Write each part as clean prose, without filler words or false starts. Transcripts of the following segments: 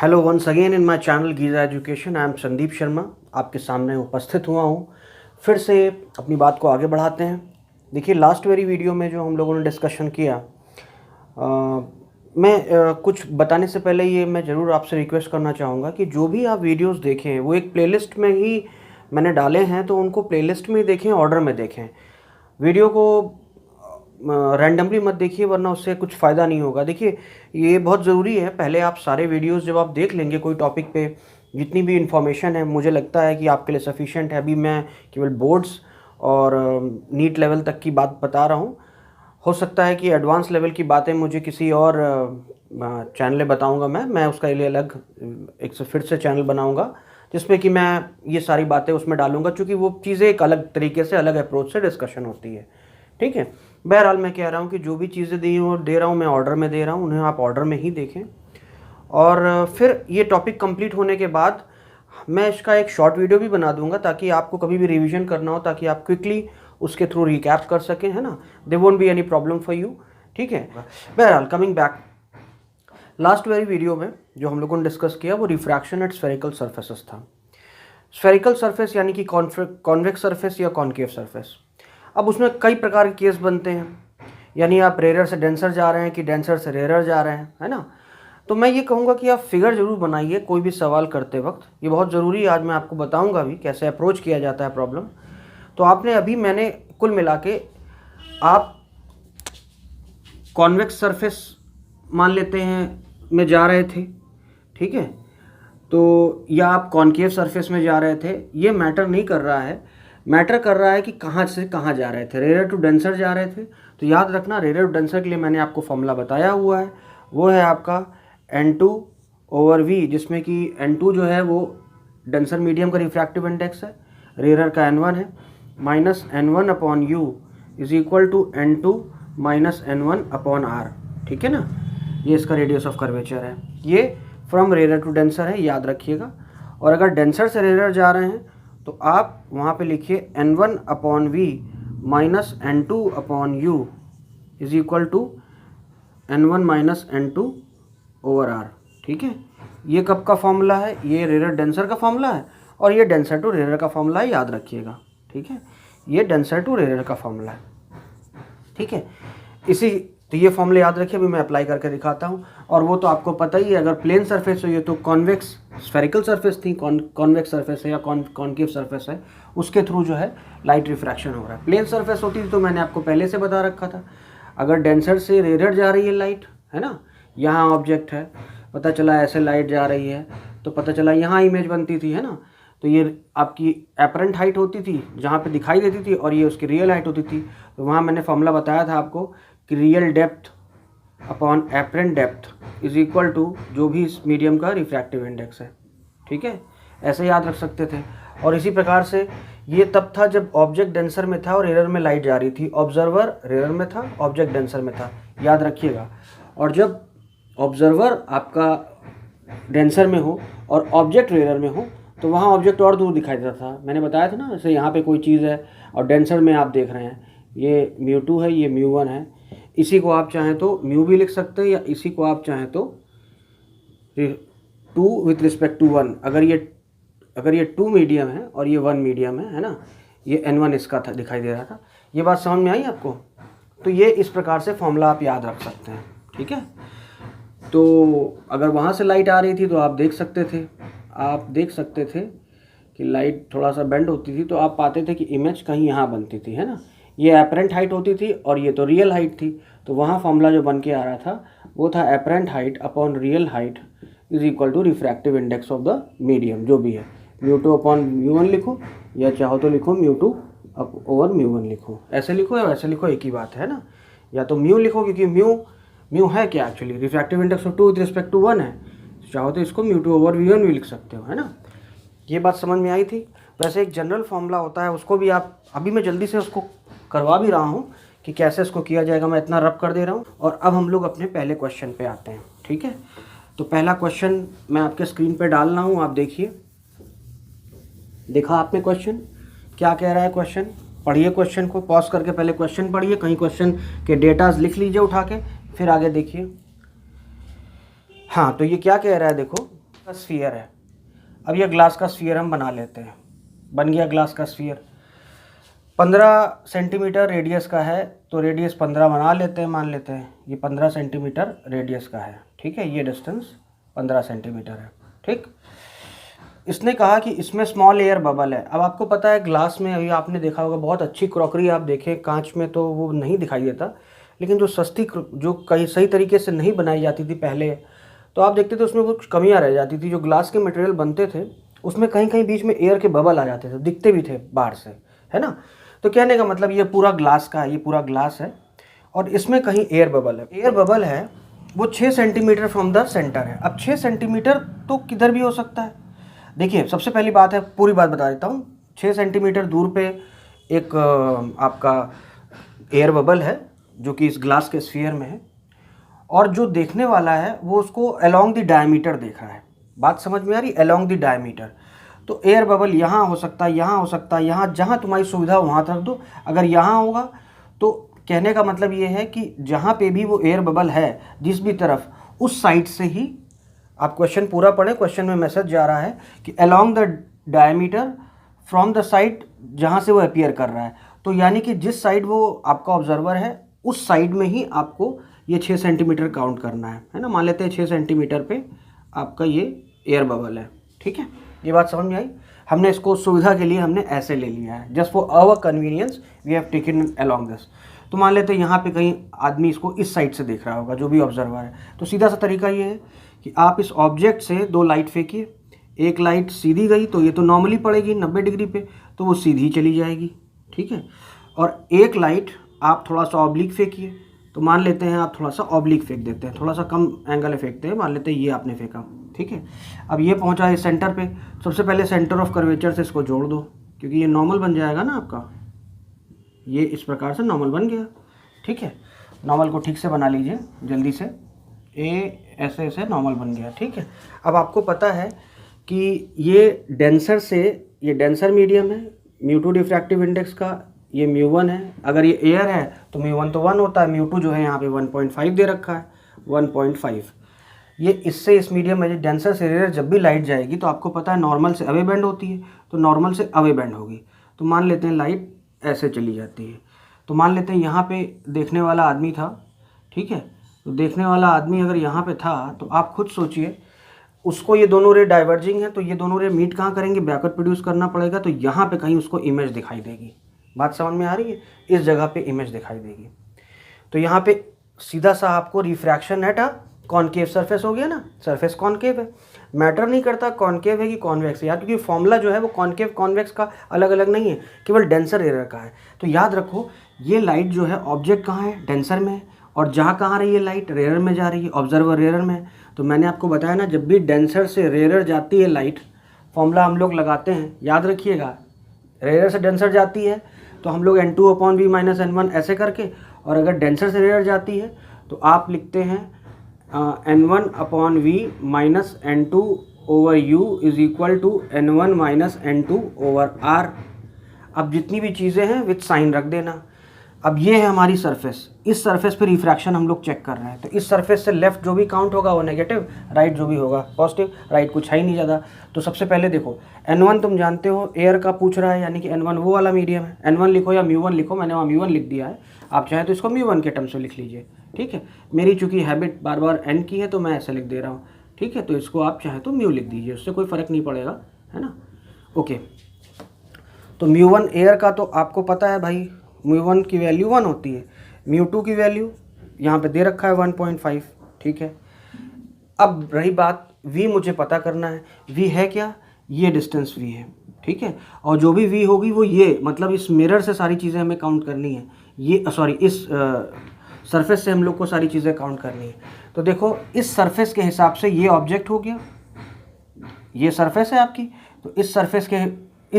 Hello once again in my channel Giza education. I am Sandeep Sharma, आपके सामने उपस्थित हुआ हूँ। फिर से अपनी बात को आगे बढ़ाते हैं। देखिए, लास्ट वाली वीडियो में जो हम लोगों ने डिस्कशन किया, मैं कुछ बताने से पहले ये मैं ज़रूर आपसे रिक्वेस्ट करना चाहूँगा कि जो भी आप वीडियोस देखें वो एक प्लेलिस्ट में ही मैंने डाले हैं, तो उनको प्लेलिस्ट में देखें, ऑर्डर में देखें। वीडियो को रैंडमली मत देखिए, वरना उससे कुछ फ़ायदा नहीं होगा। देखिए, ये बहुत ज़रूरी है। पहले आप सारे वीडियोस जब आप देख लेंगे कोई टॉपिक पे, जितनी भी इन्फॉर्मेशन है, मुझे लगता है कि आपके लिए सफिशिएंट है। अभी मैं केवल बोर्ड्स और नीट लेवल तक की बात बता रहा हूँ। हो सकता है कि एडवांस लेवल की बातें मुझे किसी और चैनल बताऊँगा। मैं उसका लिए अलग एक से फिर से चैनल बनाऊँगा, जिसमें कि मैं ये सारी बातें उसमें डालूँगा, क्योंकि वो चीज़ें एक अलग तरीके से, अलग अप्रोच से डिस्कशन होती है। ठीक है। बहरहाल मैं कह रहा हूँ कि जो भी चीज़ें दे रहा हूँ मैं ऑर्डर में दे रहा हूँ, उन्हें आप ऑर्डर में ही देखें। और फिर ये टॉपिक कंप्लीट होने के बाद मैं इसका एक शॉर्ट वीडियो भी बना दूंगा, ताकि आपको कभी भी रिवीजन करना हो, ताकि आप क्विकली उसके थ्रू रिकैप कर सकें, है ना। They won't be any problem for you. ठीक है। बहरहाल कमिंग बैक, लास्ट वाली वीडियो में जो हम लोगों ने डिस्कस किया वो रिफ्रैक्शन एट स्फेरिकल सर्फेसेस था। स्फेरिकल सरफेस यानी कि कॉन्वेक्स सरफेस या कॉनकेव सरफेस। अब उसमें कई प्रकार के केस बनते हैं, यानी आप रेयर से डेंसर जा रहे हैं कि डेंसर से रेयर जा रहे हैं, है ना। तो मैं ये कहूँगा कि आप फिगर ज़रूर बनाइए कोई भी सवाल करते वक्त, ये बहुत ज़रूरी है। आज मैं आपको बताऊँगा भी कैसे अप्रोच किया जाता है प्रॉब्लम। तो आपने अभी मैंने कुल मिला के, आप कॉन्वेक्स सरफेस मान लेते हैं में जा रहे थे, ठीक है, तो या आप कॉनकेव सरफेस में जा रहे थे, ये मैटर नहीं कर रहा है। मैटर कर रहा है कि कहाँ से कहाँ जा रहे थे। रेयर टू डेंसर जा रहे थे, तो याद रखना रेयर टू डेंसर के लिए मैंने आपको फॉर्मूला बताया हुआ है, वो है आपका N2/V, जिसमें कि N2 जो है वो डेंसर मीडियम का रिफ्रैक्टिव इंडेक्स है, रेयर का N1 है, minus N1/U is equal to N2 minus N1/R। ठीक है ना, ये इसका रेडियस ऑफ कर्वेचर है। ये फ्रॉम रेयर टू डेंसर है, याद रखिएगा। और अगर डेंसर से रेयर जा रहे हैं तो आप वहाँ पे लिखिए N1/V minus N2/U is equal to N1 minus N2/R। ठीक है, ये कब का फॉर्मूला है? ये रेयर डेंसर का फॉर्मूला है, और ये डेंसर टू रेयर का फॉर्मूला है, याद रखिएगा। ठीक है, ये डेंसर टू रेयर का फॉर्मूला है। ठीक है, तो ये फॉर्मूले याद रखिए। अभी मैं अप्लाई करके दिखाता हूँ। और वो तो आपको पता ही है, अगर प्लेन सरफेस हो ये तो कॉन्वेक्स स्फेरिकल सरफेस थी, कॉन्वेक्स सरफेस है या कॉनकेव सरफेस है, उसके थ्रू जो है लाइट रिफ्रैक्शन हो रहा है। प्लेन सरफेस होती थी तो मैंने आपको पहले से बता रखा था, अगर डेंसर से रेयर जा रही है लाइट, है ना, यहाँ ऑब्जेक्ट है, पता चला ऐसे लाइट जा रही है, तो पता चला यहाँ इमेज बनती थी, है ना। तो ये आपकी एपरेंट हाइट होती थी जहाँ पे दिखाई देती थी, और ये उसकी रियल हाइट होती थी। तो वहाँ मैंने फॉर्मूला बताया था आपको कि real depth upon apparent depth is equal to जो भी इस मीडियम का रिफ्रैक्टिव इंडेक्स है। ठीक है, ऐसे याद रख सकते थे। और इसी प्रकार से ये तब था जब ऑब्जेक्ट डेंसर में था और रेयर में लाइट जा रही थी। ऑब्जर्वर रेयर में था, ऑब्जेक्ट डेंसर में था, याद रखिएगा। और जब ऑब्जर्वर आपका डेंसर में हो और ऑब्जेक्ट रेयर में हो, तो वहाँ ऑब्जेक्ट और दूर दिखाई देता था। मैंने बताया था ना, जैसे यहाँ पे कोई चीज़ है और डेंसर में आप देख रहे हैं, ये μ2 है, ये μ1 है। इसी को आप चाहें तो म्यू भी लिख सकते हैं, या इसी को आप चाहें तो 2 विथ रिस्पेक्ट टू 1। अगर ये 2 मीडियम है और ये 1 मीडियम है ना, ये N1 इसका था, दिखाई दे रहा था। ये बात समझ में आई आपको? तो ये इस प्रकार से फॉर्मूला आप याद रख सकते हैं। ठीक है, तो अगर वहाँ से लाइट आ रही थी तो आप देख सकते थे कि लाइट थोड़ा सा बेंड होती थी, तो आप पाते थे कि इमेज कहीं यहाँ बनती थी, है ना। ये एपरेंट हाइट होती थी और ये तो रियल हाइट थी। तो वहाँ फॉर्मूला जो बन के आ रहा था वो था apparent height upon real height is equal to refractive index of the medium, जो भी है। μ2/μ1 लिखो, या चाहो तो लिखो μ2/μ1 लिखो, ऐसे लिखो या वैसे लिखो, एक ही बात है ना। या तो म्यू लिखो, क्योंकि म्यू है क्या actually, refractive index of 2 with respect to 1 है। चाहो तो इसको μ2/μ1 भी लिख सकते हो, है ना। ये बात समझ में आई थी। वैसे एक जनरल फॉर्मूला होता है, उसको भी आप, अभी मैं जल्दी से उसको करवा भी रहा हूँ कि कैसे इसको किया जाएगा, मैं इतना रब कर दे रहा हूँ। और अब हम लोग अपने पहले क्वेश्चन पे आते हैं। ठीक है, तो पहला क्वेश्चन मैं आपके स्क्रीन पे डाल रहा हूँ, आप देखिए। देखा आपने क्वेश्चन, क्या कह रहा है क्वेश्चन? पढ़िए क्वेश्चन को, पॉज करके पहले क्वेश्चन पढ़िए, कहीं क्वेश्चन के डेटाज लिख लीजिए उठा के, फिर आगे देखिए। हाँ, तो ये क्या कह रहा है, देखो का स्फीयर है। अब ये ग्लास का स्फीयर हम बना लेते हैं। बन गया ग्लास का स्फीयर। 15 सेंटीमीटर रेडियस का है, तो रेडियस 15 बना लेते हैं, मान लेते हैं ये 15 सेंटीमीटर रेडियस का है। ठीक है, ये डिस्टेंस 15 सेंटीमीटर है। ठीक, इसने कहा कि इसमें स्मॉल एयर बबल है। अब आपको पता है ग्लास में, अभी आपने देखा होगा बहुत अच्छी क्रॉकरी आप देखें, कांच में तो वो नहीं दिखाई देता, लेकिन जो सस्ती, जो कहीं सही तरीके से नहीं बनाई जाती थी पहले, तो आप देखते थे उसमें कुछ कमियां रह जाती थी। जो ग्लास के मटेरियल बनते थे उसमें कहीं कहीं बीच में एयर के बबल आ जाते थे, दिखते भी थे बाहर से, है ना। तो कहने का मतलब ये पूरा ग्लास का है, ये पूरा ग्लास है और इसमें कहीं एयर बबल है। एयर बबल है वो 6 सेंटीमीटर फ्रॉम द सेंटर है। अब 6 सेंटीमीटर तो किधर भी हो सकता है। देखिए, सबसे पहली बात है, पूरी बात बता देता हूँ। 6 सेंटीमीटर दूर पे एक आपका एयर बबल है जो कि इस ग्लास के स्फीयर में है, और जो देखने वाला है वो उसको अलोंग द डायमीटर देख रहा है। बात समझ में आ रही? Along the diameter. तो एयर बबल यहाँ हो सकता है, यहाँ हो सकता है, यहाँ, जहाँ तुम्हारी सुविधा हो वहाँ रख दो। अगर यहाँ होगा तो कहने का मतलब ये है कि जहाँ पे भी वो एयर बबल है, जिस भी तरफ, उस साइड से ही, आप क्वेश्चन पूरा पढ़ें, क्वेश्चन में मैसेज जा रहा है कि along the diameter from the side जहाँ से वो अपीयर कर रहा है। तो यानी कि जिस साइड वो आपका ऑब्जर्वर है उस साइड में ही आपको ये 6 सेंटीमीटर काउंट करना है ना। मान लेते हैं 6 सेंटीमीटर पे आपका ये एयर बबल है। ठीक है, ये बात समझ में आई? हमने इसको सुविधा के लिए हमने ऐसे ले लिया है, just for our convenience we have taken along this. तो मान लेते हैं यहाँ पे कहीं आदमी इसको इस साइड से देख रहा होगा, जो भी ऑब्जर्वर है। तो सीधा सा तरीका ये है कि आप इस ऑब्जेक्ट से 2 लाइट फेंकिए। एक लाइट सीधी गई तो ये तो नॉर्मली पड़ेगी 90 डिग्री पे, तो वो सीधी चली जाएगी। ठीक है, और एक लाइट आप थोड़ा सा ऑब्लिक फेंकिए। तो मान लेते हैं आप थोड़ा सा ऑब्लिक फेंक देते हैं, थोड़ा सा कम एंगल में फेंकते हैं। मान लेते हैं ये आपने फेंका। ठीक है, अब ये पहुंचा है सेंटर पे। सबसे पहले सेंटर ऑफ कर्वेचर से इसको जोड़ दो, क्योंकि ये नॉर्मल बन जाएगा ना आपका। ये इस प्रकार से नॉर्मल बन गया। ठीक है, नॉर्मल को ठीक से बना लीजिए जल्दी से। ऐसे ऐसे नॉर्मल बन गया। ठीक है, अब आपको पता है कि ये डेंसर से, ये डेंसर मीडियम है, μ2 डिफ्रैक्टिव इंडेक्स का ये μ1 है। अगर ये एयर है तो μ1 तो 1 होता है, μ2 जो है यहाँ पे 1.5 दे रखा है, 1.5। ये इससे इस मीडियम में डेंसर से रेयर जब भी लाइट जाएगी तो आपको पता है नॉर्मल से अवे बेंड होती है, तो नॉर्मल से अवे बेंड होगी। तो मान लेते हैं लाइट ऐसे चली जाती है। तो मान लेते हैं यहाँ पे देखने वाला आदमी था। ठीक है, तो देखने वाला आदमी अगर यहाँ पे था तो आप खुद सोचिए, उसको ये दोनों रे डाइवर्जिंग है, तो ये दोनों रे मीट कहाँ करेंगे? बैकवर्ड प्रोड्यूस करना पड़ेगा। तो यहाँ पे कहीं उसको इमेज दिखाई देगी। बात समझ में आ रही है? इस जगह पे इमेज दिखाई देगी। तो यहाँ पे सीधा सा आपको refraction at a concave surface हो गया ना। सरफेस कॉनकेव है, मैटर नहीं करता कॉनकेव है कि कॉन्वेक्स है यार, क्योंकि फॉर्मूला जो है वो कॉनकेव कॉन्वेक्स का अलग अलग नहीं है, केवल डेंसर एरर का है। तो याद रखो, ये लाइट जो है ऑब्जेक्ट कहाँ है? डेंसर में है, और जहाँ कहाँ रही है लाइट? रेयर में जा रही है, ऑब्जर्वर रेयर में है। तो मैंने आपको बताया ना, जब भी डेंसर से रेयर जाती है लाइट, फॉर्मूला हम लोग लगाते हैं, याद रखिएगा। रेयर से डेंसर जाती है तो हम लोग N2/V - N1 ऐसे करके, और अगर डेंसर से रेयर जाती है तो आप लिखते हैं N1/V - N2/U = N1 - N2/R। अब जितनी भी चीज़ें हैं विथ साइन रख देना। अब ये है हमारी सरफेस, इस सरफेस पे रिफ्रैक्शन हम लोग चेक कर रहे हैं। तो इस सरफेस से लेफ्ट जो भी काउंट होगा वो नेगेटिव, राइट जो भी होगा पॉजिटिव। राइट कुछ है ही नहीं ज़्यादा। तो सबसे पहले देखो, N1 तुम जानते हो एयर का पूछ रहा है, यानी कि N1 वो वाला मीडियम है। N1 लिखो या μ1 लिखो, मैंने वहाँ μ1 लिख दिया है, आप चाहें तो इसको μ1 के टर्म से लिख लीजिए। ठीक है, मेरी चूँकि हैबिट बार बार N की है तो मैं ऐसे लिख दे रहा हूँ। ठीक है, तो इसको आप चाहें तो μ लिख दीजिए, उससे कोई फ़र्क नहीं पड़ेगा, है ना। ओके, तो μ1 एयर का तो आपको पता है भाई, μ1 की वैल्यू 1 होती है, μ2 की वैल्यू यहाँ पे दे रखा है 1.5। ठीक है, अब रही बात v, मुझे पता करना है v है क्या? ये डिस्टेंस v है। ठीक है, और जो भी v होगी वो ये, मतलब इस मिरर से सारी चीज़ें हमें काउंट करनी है। ये सॉरी, इस सरफेस से हम लोग को सारी चीज़ें काउंट करनी है। तो देखो, इस सरफेस के हिसाब से ये ऑब्जेक्ट हो गया, ये सरफेस है आपकी, तो इस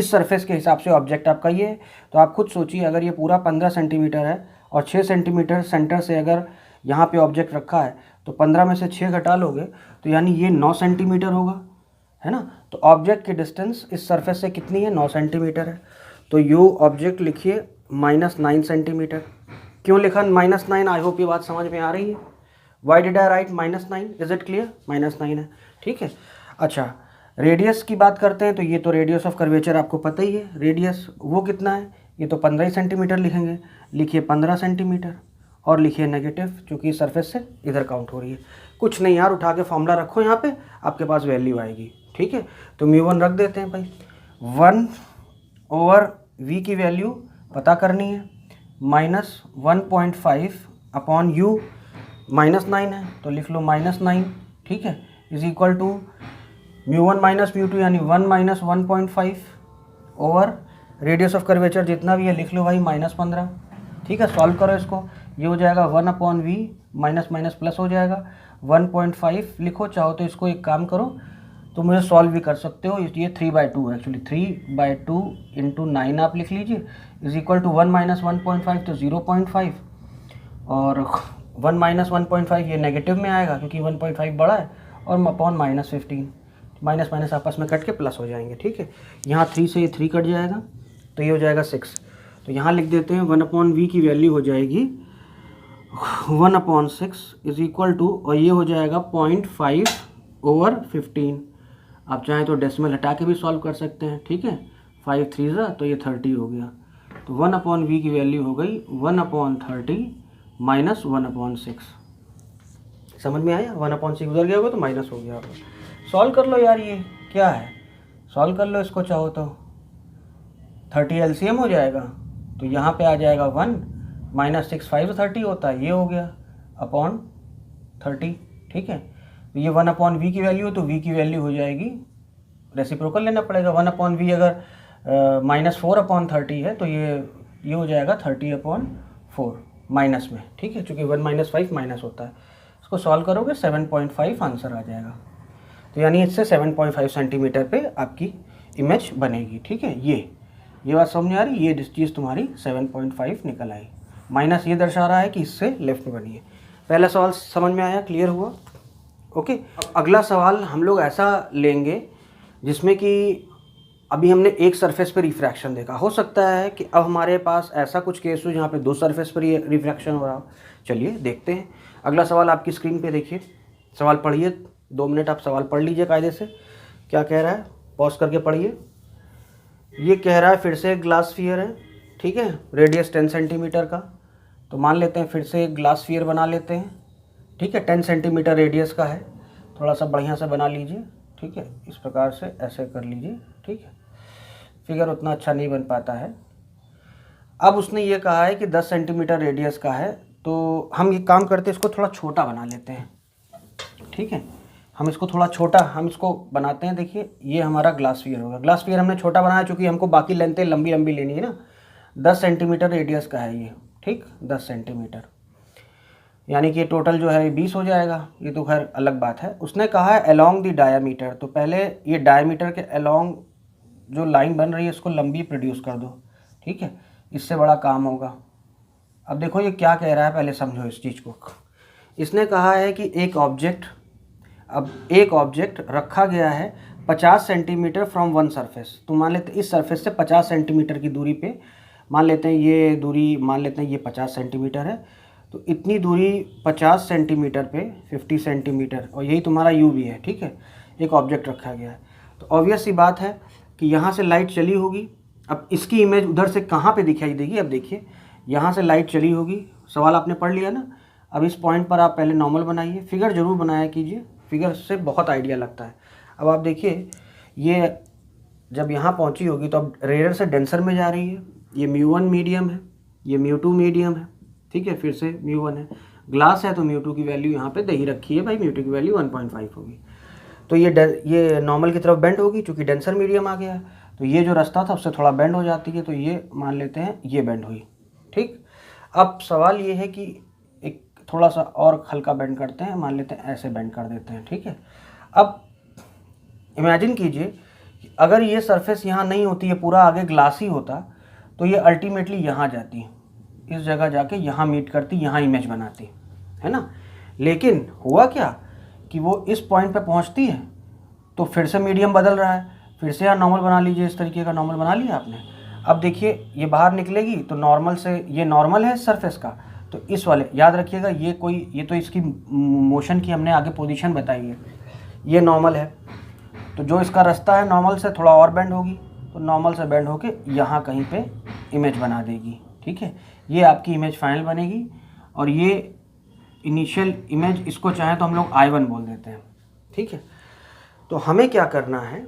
सरफेस के हिसाब से ऑब्जेक्ट आपका ये है। तो आप खुद सोचिए, अगर ये पूरा 15 सेंटीमीटर है और 6 सेंटीमीटर सेंटर से अगर यहाँ पे ऑब्जेक्ट रखा है, तो 15 में से 6 घटा लोगे तो यानी ये 9 सेंटीमीटर होगा, है ना। तो ऑब्जेक्ट की डिस्टेंस इस सरफेस से कितनी है? 9 सेंटीमीटर है। तो यू ऑब्जेक्ट लिखिए -9 सेंटीमीटर। क्यों लिखा -9? आई होप ये बात समझ में आ रही है। Why did I right -9? Is it clear? -9 है। ठीक है, अच्छा, रेडियस की बात करते हैं तो ये तो रेडियस ऑफ कर्वेचर आपको पता ही है, रेडियस वो कितना है, ये तो 15 सेंटीमीटर लिखेंगे, लिखिए 15 सेंटीमीटर और लिखिए नेगेटिव, क्योंकि सरफेस से इधर काउंट हो रही है। कुछ नहीं यार, उठा के फॉर्मूला रखो यहाँ पे, आपके पास वैल्यू आएगी। ठीक है, तो μ1 रख देते हैं भाई, 1/v की वैल्यू पता करनी है, -1.5 अपॉन u, -9 है तो लिख लो -9, ठीक है, इज इक्वल टू μ1 माइनस μ2 यानी 1 minus 1.5 over radius of curvature जितना भी है लिख लो भाई -15। ठीक है, सॉल्व करो इसको, ये हो जाएगा 1/v, माइनस माइनस प्लस हो जाएगा, 1.5 लिखो, चाहो तो इसको एक काम करो तो मुझे सॉल्व भी कर सकते हो, ये 3/2 है एक्चुअली, 3/2 इंटू 9 आप लिख लीजिए, इज इक्वल टू 1 माइनस 1.5 तो 0.5 और 1 माइनस 1.5 ये नेगेटिव में आएगा क्योंकि 1.5 बड़ा है, और अपॉन -15, माइनस माइनस आपस में कट के प्लस हो जाएंगे। ठीक है, यहाँ 3 से ये 3 कट जाएगा तो ये हो जाएगा 6, तो यहाँ लिख देते हैं 1/v की वैल्यू हो जाएगी 1/6 इज इक्वल टू, और ये हो जाएगा 0.5/15। आप चाहें तो डेसिमल हटा के भी सॉल्व कर सकते हैं। ठीक है, 5 3 तो ये 30 हो गया, तो 1/v की वैल्यू हो गई 1/30 माइनस 1/6। समझ में आया, 1/6 उधर गया होगा तो माइनस हो गया होगा। सॉल्व कर लो यार, ये क्या है, सॉल्व कर लो इसको चाहो तो, 30 LCM हो जाएगा तो यहाँ पे आ जाएगा 1 माइनस 6 5 30 होता है, ये हो गया अपॉन 30। ठीक है, तो ये 1/v की वैल्यू है तो v की वैल्यू हो जाएगी, रेसिप्रोकल लेना पड़ेगा, 1/v अगर -4/30 है तो ये हो जाएगा 30/4 माइनस में। ठीक है, चूँकि 1 माइनस 5 माइनस होता है, इसको सॉल्व करोगे 7.5 आंसर आ जाएगा। तो यानी इससे 7.5 सेंटीमीटर पे आपकी इमेज बनेगी। ठीक है, ये बात समझ में आ रही, ये चीज़ तुम्हारी 7.5 निकल आई, माइनस ये दर्शा रहा है कि इससे लेफ्ट में बनी है। पहला सवाल समझ में आया, क्लियर हुआ? ओके, अब अगला सवाल हम लोग ऐसा लेंगे जिसमें कि अभी हमने एक सरफेस पे रिफ्रैक्शन देखा, हो सकता है कि अब हमारे पास ऐसा कुछ केस हो जहाँ पे 2 सरफेस पर रिफ्रैक्शन हो रहा हो। चलिए देखते हैं, अगला सवाल आपकी स्क्रीन पे देखिए, सवाल पढ़िए, 2 मिनट आप सवाल पढ़ लीजिए कायदे से, क्या कह रहा है पॉज करके पढ़िए। ये कह रहा है फिर से एक ग्लास स्फीयर है, ठीक है, रेडियस 10 सेंटीमीटर का, तो मान लेते हैं फिर से एक ग्लास स्फीयर बना लेते हैं। ठीक है, 10 सेंटीमीटर रेडियस का है, थोड़ा सा बढ़िया से बना लीजिए। ठीक है, इस प्रकार से ऐसे कर लीजिए। ठीक है, फिगर उतना अच्छा नहीं बन पाता है। अब उसने ये कहा है कि 10 सेंटीमीटर रेडियस का है, तो हम ये काम करते हैं, इसको थोड़ा छोटा बना लेते हैं। ठीक है, हम इसको थोड़ा छोटा हम इसको बनाते हैं। देखिए ये हमारा ग्लास स्फीयर होगा, ग्लास स्फीयर हमने छोटा बनाया चूँकि हमको बाकी लेंथें लंबी लंबी लेनी है ना। 10 सेंटीमीटर रेडियस का है ये, ठीक, 10 सेंटीमीटर, यानी कि टोटल जो है 20 हो जाएगा, ये तो खैर अलग बात है। उसने कहा है अलोंग द डायामीटर, तो पहले ये डायामीटर के अलोंग जो लाइन बन रही है इसको लंबी प्रोड्यूस कर दो। ठीक है, इससे बड़ा काम होगा। अब देखो ये क्या कह रहा है, पहले समझो इस चीज़ को। इसने कहा है कि एक ऑब्जेक्ट रखा गया है 50 सेंटीमीटर फ्रॉम वन सरफेस, तो मान लेते हैं इस सरफेस से 50 सेंटीमीटर की दूरी पे, मान लेते हैं ये दूरी, मान लेते हैं ये 50 सेंटीमीटर है, तो इतनी दूरी 50 सेंटीमीटर पे 50 सेंटीमीटर, और यही तुम्हारा यू भी है। ठीक है, एक ऑब्जेक्ट रखा गया है, तो ऑब्वियस सी बात है कि यहाँ से लाइट चली होगी। अब इसकी इमेज उधर से कहाँ पे दिखाई देगी, अब देखिए यहाँ से लाइट चली होगी, सवाल आपने पढ़ लिया ना। अब इस पॉइंट पर आप पहले नॉर्मल बनाइए, फिगर ज़रूर बनाया कीजिए, फिगर से बहुत आइडिया लगता है। अब आप देखिए ये जब यहाँ पहुँची होगी तो अब रेयर से डेंसर में जा रही है, ये μ1 मीडियम है, ये μ2 मीडियम है। ठीक है, फिर से μ1 है, ग्लास है तो μ2 की वैल्यू यहाँ पे दे ही रखी है भाई, μ2 की वैल्यू 1.5 होगी, तो ये नॉर्मल की तरफ बेंड होगी चूँकि डेंसर मीडियम आ गया है, तो ये जो रास्ता था उससे थोड़ा बेंड हो जाती है, तो ये मान लेते हैं ये बेंड हुई। ठीक, अब सवाल ये है कि एक थोड़ा सा और हल्का बेंड करते हैं, मान लेते हैं ऐसे बेंड कर देते हैं। ठीक है, अब इमेजिन कीजिए कि अगर ये सरफेस यहाँ नहीं होती, ये पूरा आगे ग्लास ही होता, तो ये अल्टीमेटली यहाँ जाती, इस जगह जाके यहाँ मीट करती, यहाँ इमेज बनाती है ना। लेकिन हुआ क्या कि वो इस पॉइंट पे पहुँचती है तो फिर से मीडियम बदल रहा है, फिर से यहाँ नॉर्मल बना लीजिए, इस तरीके का नॉर्मल बना लिया आपने। अब देखिए ये बाहर निकलेगी तो नॉर्मल से, ये नॉर्मल है इस सरफेस का, तो इस वाले याद रखिएगा ये तो इसकी मोशन की हमने आगे पोजीशन बताई है, ये नॉर्मल है, तो जो इसका रास्ता है नॉर्मल से थोड़ा और बेंड होगी, तो नॉर्मल से बेंड होके यहाँ कहीं पे इमेज बना देगी। ठीक है, ये आपकी इमेज फाइनल बनेगी। और ये इनिशियल इमेज, इसको चाहे तो हम लोग I1 बोल देते हैं। ठीक है, तो हमें क्या करना है,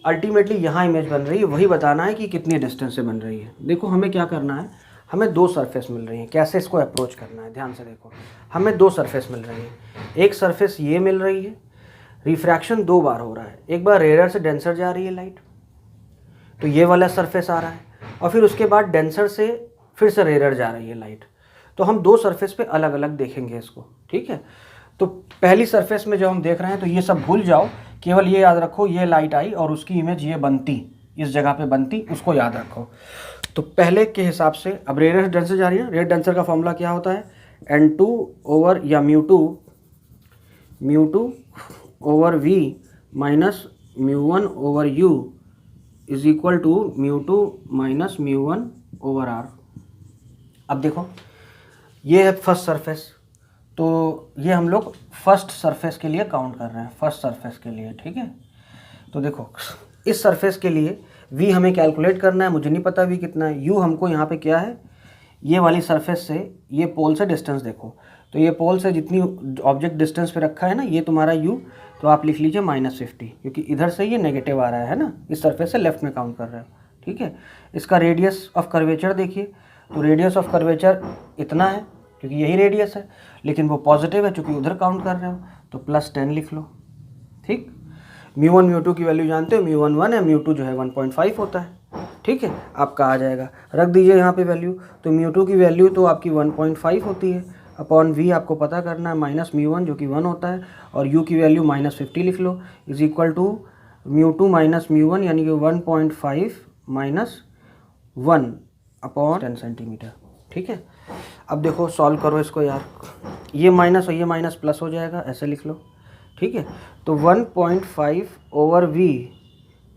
अल्टीमेटली यहाँ इमेज बन रही है, वही बताना है कि कितनी डिस्टेंस से बन रही है। देखो हमें क्या करना है, हमें दो सरफेस मिल रही हैं, कैसे इसको अप्रोच करना है ध्यान से देखो। हमें दो सरफेस मिल रही है, एक सरफेस ये मिल रही है, रिफ्रैक्शन दो बार हो रहा है, एक बार रेयर से डेंसर जा रही है लाइट, तो ये वाला सरफेस आ रहा है, और फिर उसके बाद डेंसर से फिर से रेयर जा रही है लाइट। तो हम दो सरफेस पे अलग अलग देखेंगे इसको। ठीक है, तो पहली सरफेस में जो हम देख रहे हैं, तो ये सब भूल जाओ, केवल ये याद रखो ये लाइट आई और उसकी इमेज ये बनती, इस जगह पे बनती, उसको याद रखो। तो पहले के हिसाब से अब रेयर डेंसर जा रही है, रेयर डेंसर का फॉर्मूला क्या होता है, N2 ओवर या mu two over V minus mu one over U is equal to mu two minus mu one over R। अब देखो ये है फर्स्ट सरफेस, तो ये हम लोग फर्स्ट सरफेस के लिए काउंट कर रहे हैं, फर्स्ट सरफेस के लिए। ठीक है, तो देखो इस सरफेस के लिए V हमें कैलकुलेट करना है, मुझे नहीं पता V कितना है। U हमको यहाँ पे क्या है, ये वाली सरफेस से ये पोल से डिस्टेंस देखो, तो ये पोल से जितनी ऑब्जेक्ट डिस्टेंस पे रखा है ना, ये तुम्हारा U, तो आप लिख लीजिए -50, क्योंकि इधर से ये नेगेटिव आ रहा है ना, इस सरफेस से लेफ्ट में काउंट कर रहे हो। ठीक है, इसका रेडियस ऑफ कर्वेचर देखिए, तो रेडियस ऑफ कर्वेचर इतना है क्योंकि यही रेडियस है, लेकिन वो पॉजिटिव है क्योंकि उधर काउंट कर रहे हो, तो +10 लिख लो। ठीक, म्यू1 म्यू2 की वैल्यू जानते हो, म्यू1 1 है, म्यू2 जो है 1.5 होता है। ठीक है, आपका आ जाएगा, रख दीजिए यहाँ पे वैल्यू, तो म्यू2 की वैल्यू तो आपकी 1.5 होती है, अपॉन V आपको पता करना है माइनस म्यू1 जो कि 1 होता है, और U की वैल्यू -50 लिख लो, is equal to mu two minus म्यू1, यानी कि 1.5 माइनस 1 अपॉन 10 सेंटीमीटर। ठीक है, अब देखो सॉल्व करो इसको यार, ये माइनस और ये माइनस प्लस हो जाएगा, ऐसे लिख लो। ठीक है, तो 1.5 over V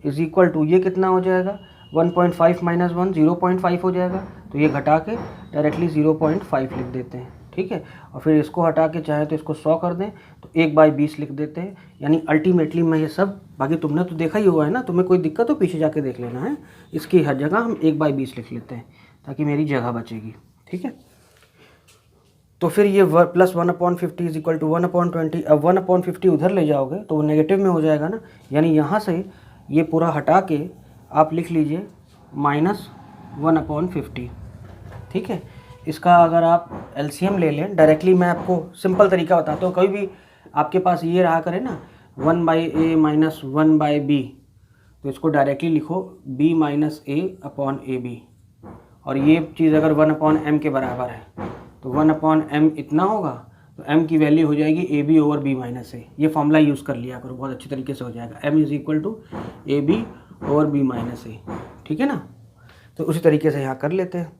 is equal to, ये कितना हो जाएगा, 1.5 माइनस 1 0.5 हो जाएगा, तो ये घटा के डायरेक्टली 0.5 लिख देते हैं। ठीक है, और फिर इसको हटा के चाहे तो इसको 100 कर दें, तो 1/20 लिख देते हैं। यानी अल्टीमेटली मैं ये सब, बाकी तुमने तो देखा ही हुआ है ना, तुम्हें कोई दिक्कत हो पीछे जाके देख लेना है, इसकी हर जगह हम 1/20 लिख लेते हैं ताकि मेरी जगह बचेगी। ठीक है, तो फिर ये प्लस 1/50 इज इक्वल टू 1/20। अब 1/50 उधर ले जाओगे तो वो नेगेटिव में हो जाएगा ना, यानी यहाँ से ये पूरा हटा के आप लिख लीजिए -1/50। ठीक है, इसका अगर आप LCM ले लें, डायरेक्टली मैं आपको सिंपल तरीका बताता हूँ। कभी भी आपके पास ये रहा करे ना 1/a माइनस 1/b, तो इसको डायरेक्टली लिखो b माइनस a/ab, और ये चीज़ अगर 1/m के बराबर है तो 1/m इतना होगा, तो m की वैल्यू हो जाएगी ab over b minus a। ये फॉर्मूला यूज़ कर लिया करो, बहुत अच्छी तरीके से हो जाएगा, m is equal to ab over b minus a। ठीक है ना, तो उसी तरीके से यहाँ कर लेते हैं।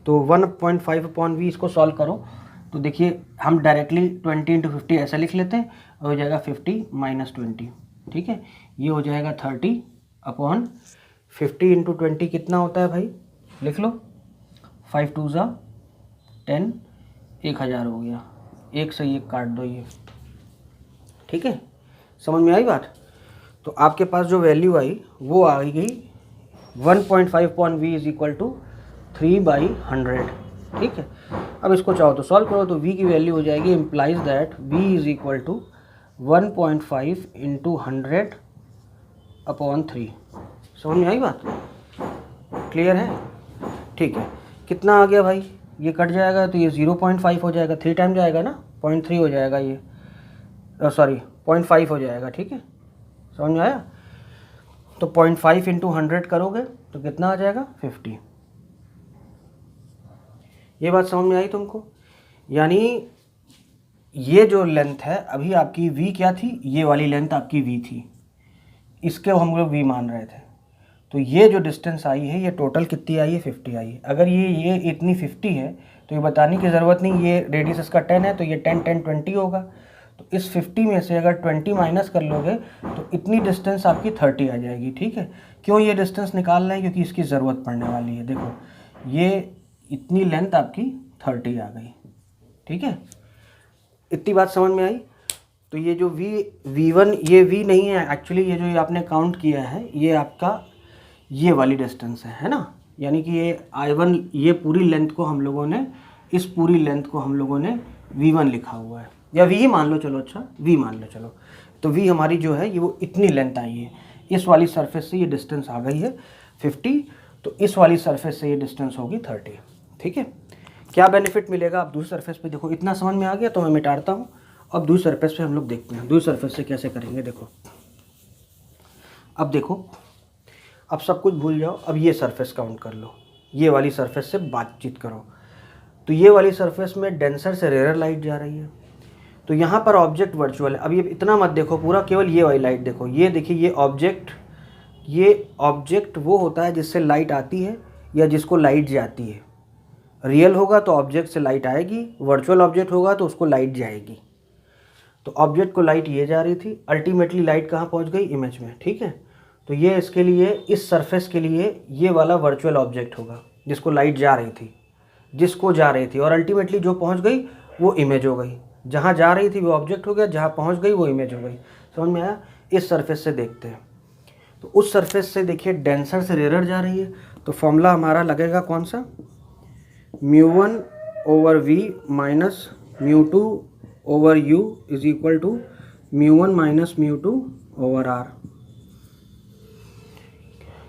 तो 1.5/v इसको सॉल्व करो, तो देखिए हम डायरेक्टली 20 × 50 ऐसा लिख लेते हैं, और हो जाएगा 50 माइनस 20। ठीक है, ये हो जाएगा 30/50 × 20 कितना होता है भाई, लिख लो, 5 2 ज़ा 10, 1000 हो गया, एक से एक काट दो ये। ठीक है, समझ में आई बात। तो आपके पास जो वैल्यू आई वो आ गई 1.5/v इज इक्वल टू 3/100। ठीक है, अब इसको चाहो तो सॉल्व करो, तो v की वैल्यू हो जाएगी, implies that v is equal to 1.5 × 100/3। समझ में आई बात, क्लियर है। ठीक है, कितना आ गया भाई, ये कट जाएगा तो ये 0.5 हो जाएगा, 3 टाइम जाएगा ना, 0.3 हो जाएगा ये, सॉरी 0.5 हो जाएगा। ठीक है, समझ में आया। तो 0.5 × 100 करोगे तो कितना आ जाएगा, 50। ये बात समझ में आई तुमको। यानी ये जो लेंथ है अभी आपकी v क्या थी, ये वाली लेंथ आपकी v थी, इसके हम लोग v मान रहे थे। तो ये जो डिस्टेंस आई है ये टोटल कितनी आई है, 50 आई है। अगर ये इतनी 50 है तो ये बताने की ज़रूरत नहीं, ये रेडियस इसका 10 है, तो ये 10 10 20 होगा। तो इस 50 में से अगर 20 माइनस कर लोगे तो इतनी डिस्टेंस आपकी 30 आ जाएगी। ठीक है, क्यों ये डिस्टेंस निकाल रहे हैं, क्योंकि इसकी ज़रूरत पड़ने वाली है। देखो ये इतनी लेंथ आपकी 30 आ गई। ठीक है, इतनी बात समझ में आई। तो ये जो V1 ये V नहीं है एक्चुअली, ये जो ये आपने काउंट किया है ये आपका ये वाली डिस्टेंस है ना। यानी कि ये I1 ये पूरी लेंथ को हम लोगों ने, इस पूरी लेंथ को हम लोगों ने V1 लिखा हुआ है, या V ही मान लो, चलो अच्छा V मान लो चलो। तो V हमारी जो है ये वो इतनी लेंथ आई है, इस वाली सरफेस से ये डिस्टेंस आ गई है 50, तो इस वाली सरफेस से ये डिस्टेंस होगी 30। ठीक है, क्या बेनिफिट मिलेगा? आप दूसरी सरफेस पे देखो, इतना समझ में आ गया तो मैं मिटाता हूँ। अब दूसरी सरफेस पे हम लोग देखते हैं दूसरी सरफेस से कैसे करेंगे। देखो अब देखो, अब सब कुछ भूल जाओ, अब ये सरफेस काउंट कर लो, ये वाली सरफेस से बातचीत करो। तो ये वाली सरफेस में डेंसर से रेयर लाइट जा रही है, तो यहाँ पर ऑब्जेक्ट वर्चुअल है। अब ये इतना मत देखो पूरा, केवल ये वाली लाइट देखो। ये देखिए ये ऑब्जेक्ट वो होता है जिससे लाइट आती है या जिसको लाइट जाती है। रियल होगा तो ऑब्जेक्ट से लाइट आएगी, वर्चुअल ऑब्जेक्ट होगा तो उसको लाइट जाएगी। तो ऑब्जेक्ट को लाइट ये जा रही थी, अल्टीमेटली लाइट कहाँ पहुँच गई? इमेज में। ठीक है, तो ये इसके लिए, इस सरफेस के लिए ये वाला वर्चुअल ऑब्जेक्ट होगा जिसको लाइट जा रही थी, जिसको जा रही थी, और अल्टीमेटली जो पहुँच गई वो इमेज हो गई। जहाँ जा रही थी वो ऑब्जेक्ट हो गया, जहाँ पहुँच गई वो इमेज हो गई। समझ में आया? इस सरफेस से देखते हैं, तो उस सरफेस से देखिए डेंसर से रेयर जा रही है, तो फॉर्मूला हमारा लगेगा कौन सा? μ1/v minus μ2/u is equal to μ1 minus μ2/r,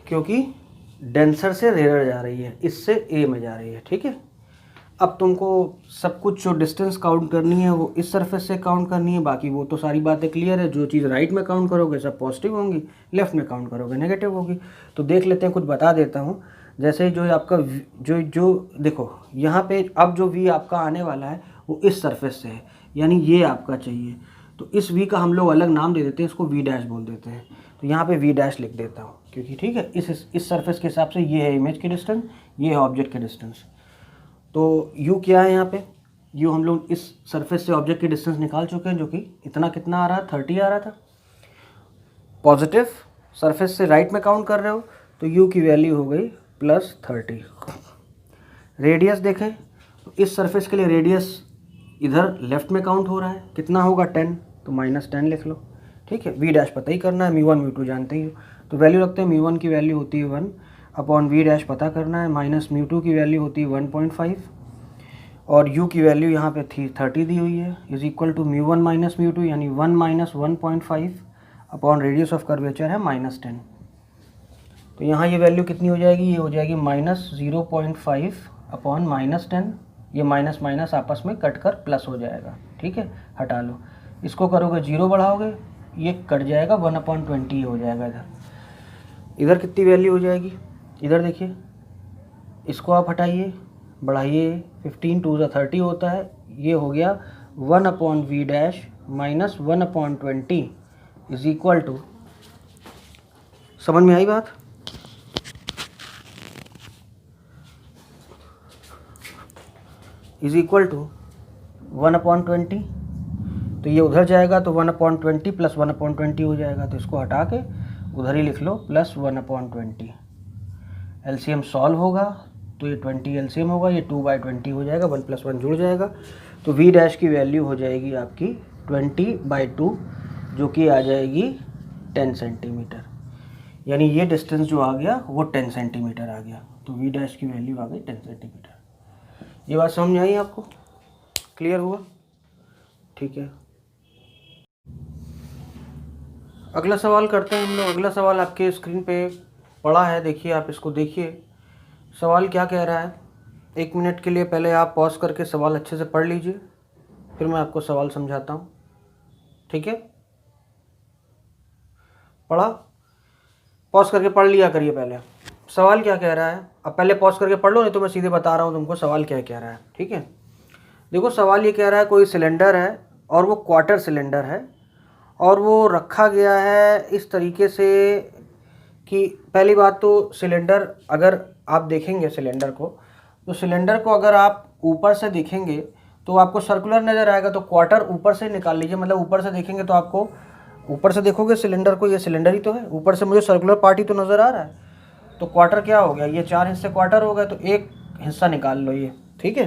क्योंकि डेंसर से रेयर जा रही है, इससे ए में जा रही है। ठीक है, अब तुमको सब कुछ जो डिस्टेंस काउंट करनी है वो इस सरफेस से काउंट करनी है, बाकी वो तो सारी बातें क्लियर है। जो चीज़ राइट में काउंट करोगे सब पॉजिटिव होंगी, लेफ्ट में काउंट करोगे नेगेटिव होगी। तो देख लेते हैं, कुछ बता देता हूँ। जैसे जो आपका जो देखो यहाँ पे अब जो V आपका आने वाला है वो इस सरफेस से है, यानी ये आपका चाहिए। तो इस V का हम लोग अलग नाम दे देते हैं, इसको V डैश बोल देते हैं। तो यहाँ पे V डैश लिख देता हूँ, क्योंकि ठीक है इस सरफेस के हिसाब से ये है इमेज की डिस्टेंस, ये है ऑब्जेक्ट की डिस्टेंस। तो U क्या है यहाँ पे? U हम लोग इस सरफेस से ऑब्जेक्ट की डिस्टेंस निकाल चुके हैं, जो कि इतना कितना आ रहा है? 30 आ रहा था। पॉजिटिव सरफेस से राइट में काउंट कर रहे हो तो U की वैल्यू हो गई +30। रेडियस देखें तो इस सरफेस के लिए रेडियस इधर लेफ्ट में काउंट हो रहा है, कितना होगा? 10, तो -10 लिख लो। ठीक है, V डैश पता ही करना है, μ1 μ2 जानते ही हो, तो वैल्यू रखते हैं। μ1 की वैल्यू होती है 1/V डैश पता करना है, माइनस μ2 की वैल्यू होती है 1.5, और U की वैल्यू यहाँ पे थी 30 दी हुई है, इज इक्वल टू μ1 माइनस μ2, यानी 1 minus 1.5 upon radius of curvature है -10। तो यहाँ ये वैल्यू कितनी हो जाएगी? ये हो जाएगी -0.5 अपॉन -10। ये माइनस माइनस आपस में कट कर प्लस हो जाएगा। ठीक है, हटा लो, इसको करोगे 0 बढ़ाओगे ये कट जाएगा, 1/20 हो जाएगा। इधर कितनी वैल्यू हो जाएगी? इधर देखिए, इसको आप हटाइए, बढ़ाइए, 15 2 30 होता है, ये हो गया 1/v dash minus 1/20 is equal to, समझ में आई बात? इज इक्वल टू 1/20, तो ये उधर जाएगा तो 1/20 प्लस 1/20 हो जाएगा, तो इसको हटा के उधर ही लिख लो प्लस 1/20। एलसीएम सॉल्व होगा तो ये 20 एलसीएम होगा, ये 2/20 हो जाएगा, 1 + 1 जुड़ जाएगा। तो V डैश की वैल्यू हो जाएगी आपकी 20/2, जो कि आ जाएगी 10 सेंटीमीटर। यानी ये डिस्टेंस जो आ गया वो 10 सेंटीमीटर आ गया, तो V डैश की वैल्यू आ गई 10 सेंटीमीटर। ये बात समझ में आई आपको? क्लियर हुआ? ठीक है, अगला सवाल करते हैं हम लोग। अगला सवाल आपके स्क्रीन पे पड़ा है, देखिए आप इसको देखिए। सवाल क्या कह रहा है? 1 मिनट के लिए पहले आप पॉज करके सवाल अच्छे से पढ़ लीजिए, फिर मैं आपको सवाल समझाता हूँ। ठीक है, पढ़ा? पॉज करके पढ़ लिया करिए पहले। सवाल क्या कह रहा है? अब पहले पॉज करके पढ़ लो, नहीं तो मैं सीधे बता रहा हूँ तुमको सवाल क्या कह रहा है। ठीक है, देखो सवाल ये कह रहा है, कोई सिलेंडर है और वो क्वार्टर सिलेंडर है, और वो रखा गया है इस तरीके से कि पहली बात तो सिलेंडर, अगर आप देखेंगे सिलेंडर को, तो सिलेंडर को अगर आप ऊपर से देखेंगे तो आपको सर्कुलर नज़र आएगा। तो क्वार्टर ऊपर से निकाल लीजिए, मतलब ऊपर से देखेंगे तो आपको, ऊपर से देखोगे सिलेंडर को, ये सिलेंडर ही तो है, ऊपर से मुझे सर्कुलर पार्ट ही तो नज़र आ रहा है। तो क्वार्टर क्या हो गया? ये 4 हिस्से क्वार्टर हो गए, तो एक हिस्सा निकाल लो ये। ठीक है,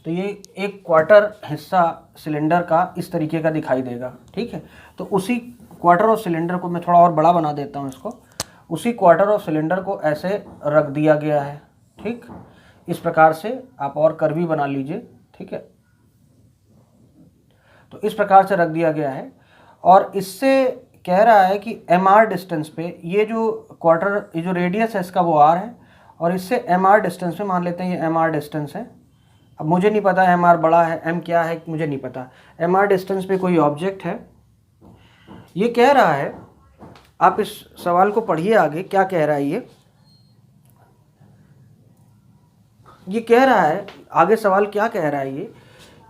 तो ये एक क्वार्टर हिस्सा सिलेंडर का इस तरीके का दिखाई देगा, ठीक है। तो उसी क्वार्टर ऑफ सिलेंडर को मैं थोड़ा और बड़ा बना देता हूँ इसको, उसी क्वार्टर ऑफ सिलेंडर को ऐसे रख दिया गया है, ठीक। इस प्रकार से आप और कर्व भी बना लीजिए, ठीक है। तो इस प्रकार से रख दिया गया है और इससे कह रहा है कि mr डिस्टेंस पे ये जो क्वार्टर, ये जो रेडियस है इसका वो r है, और इससे mr डिस्टेंस पे मान लेते हैं ये mr डिस्टेंस है। अब मुझे नहीं पता mr बड़ा है m क्या है मुझे नहीं पता। mr डिस्टेंस पे कोई ऑब्जेक्ट है, ये कह रहा है, आप इस सवाल को पढ़िए आगे क्या कह रहा है। ये कह रहा है आगे, सवाल क्या कह रहा है ये,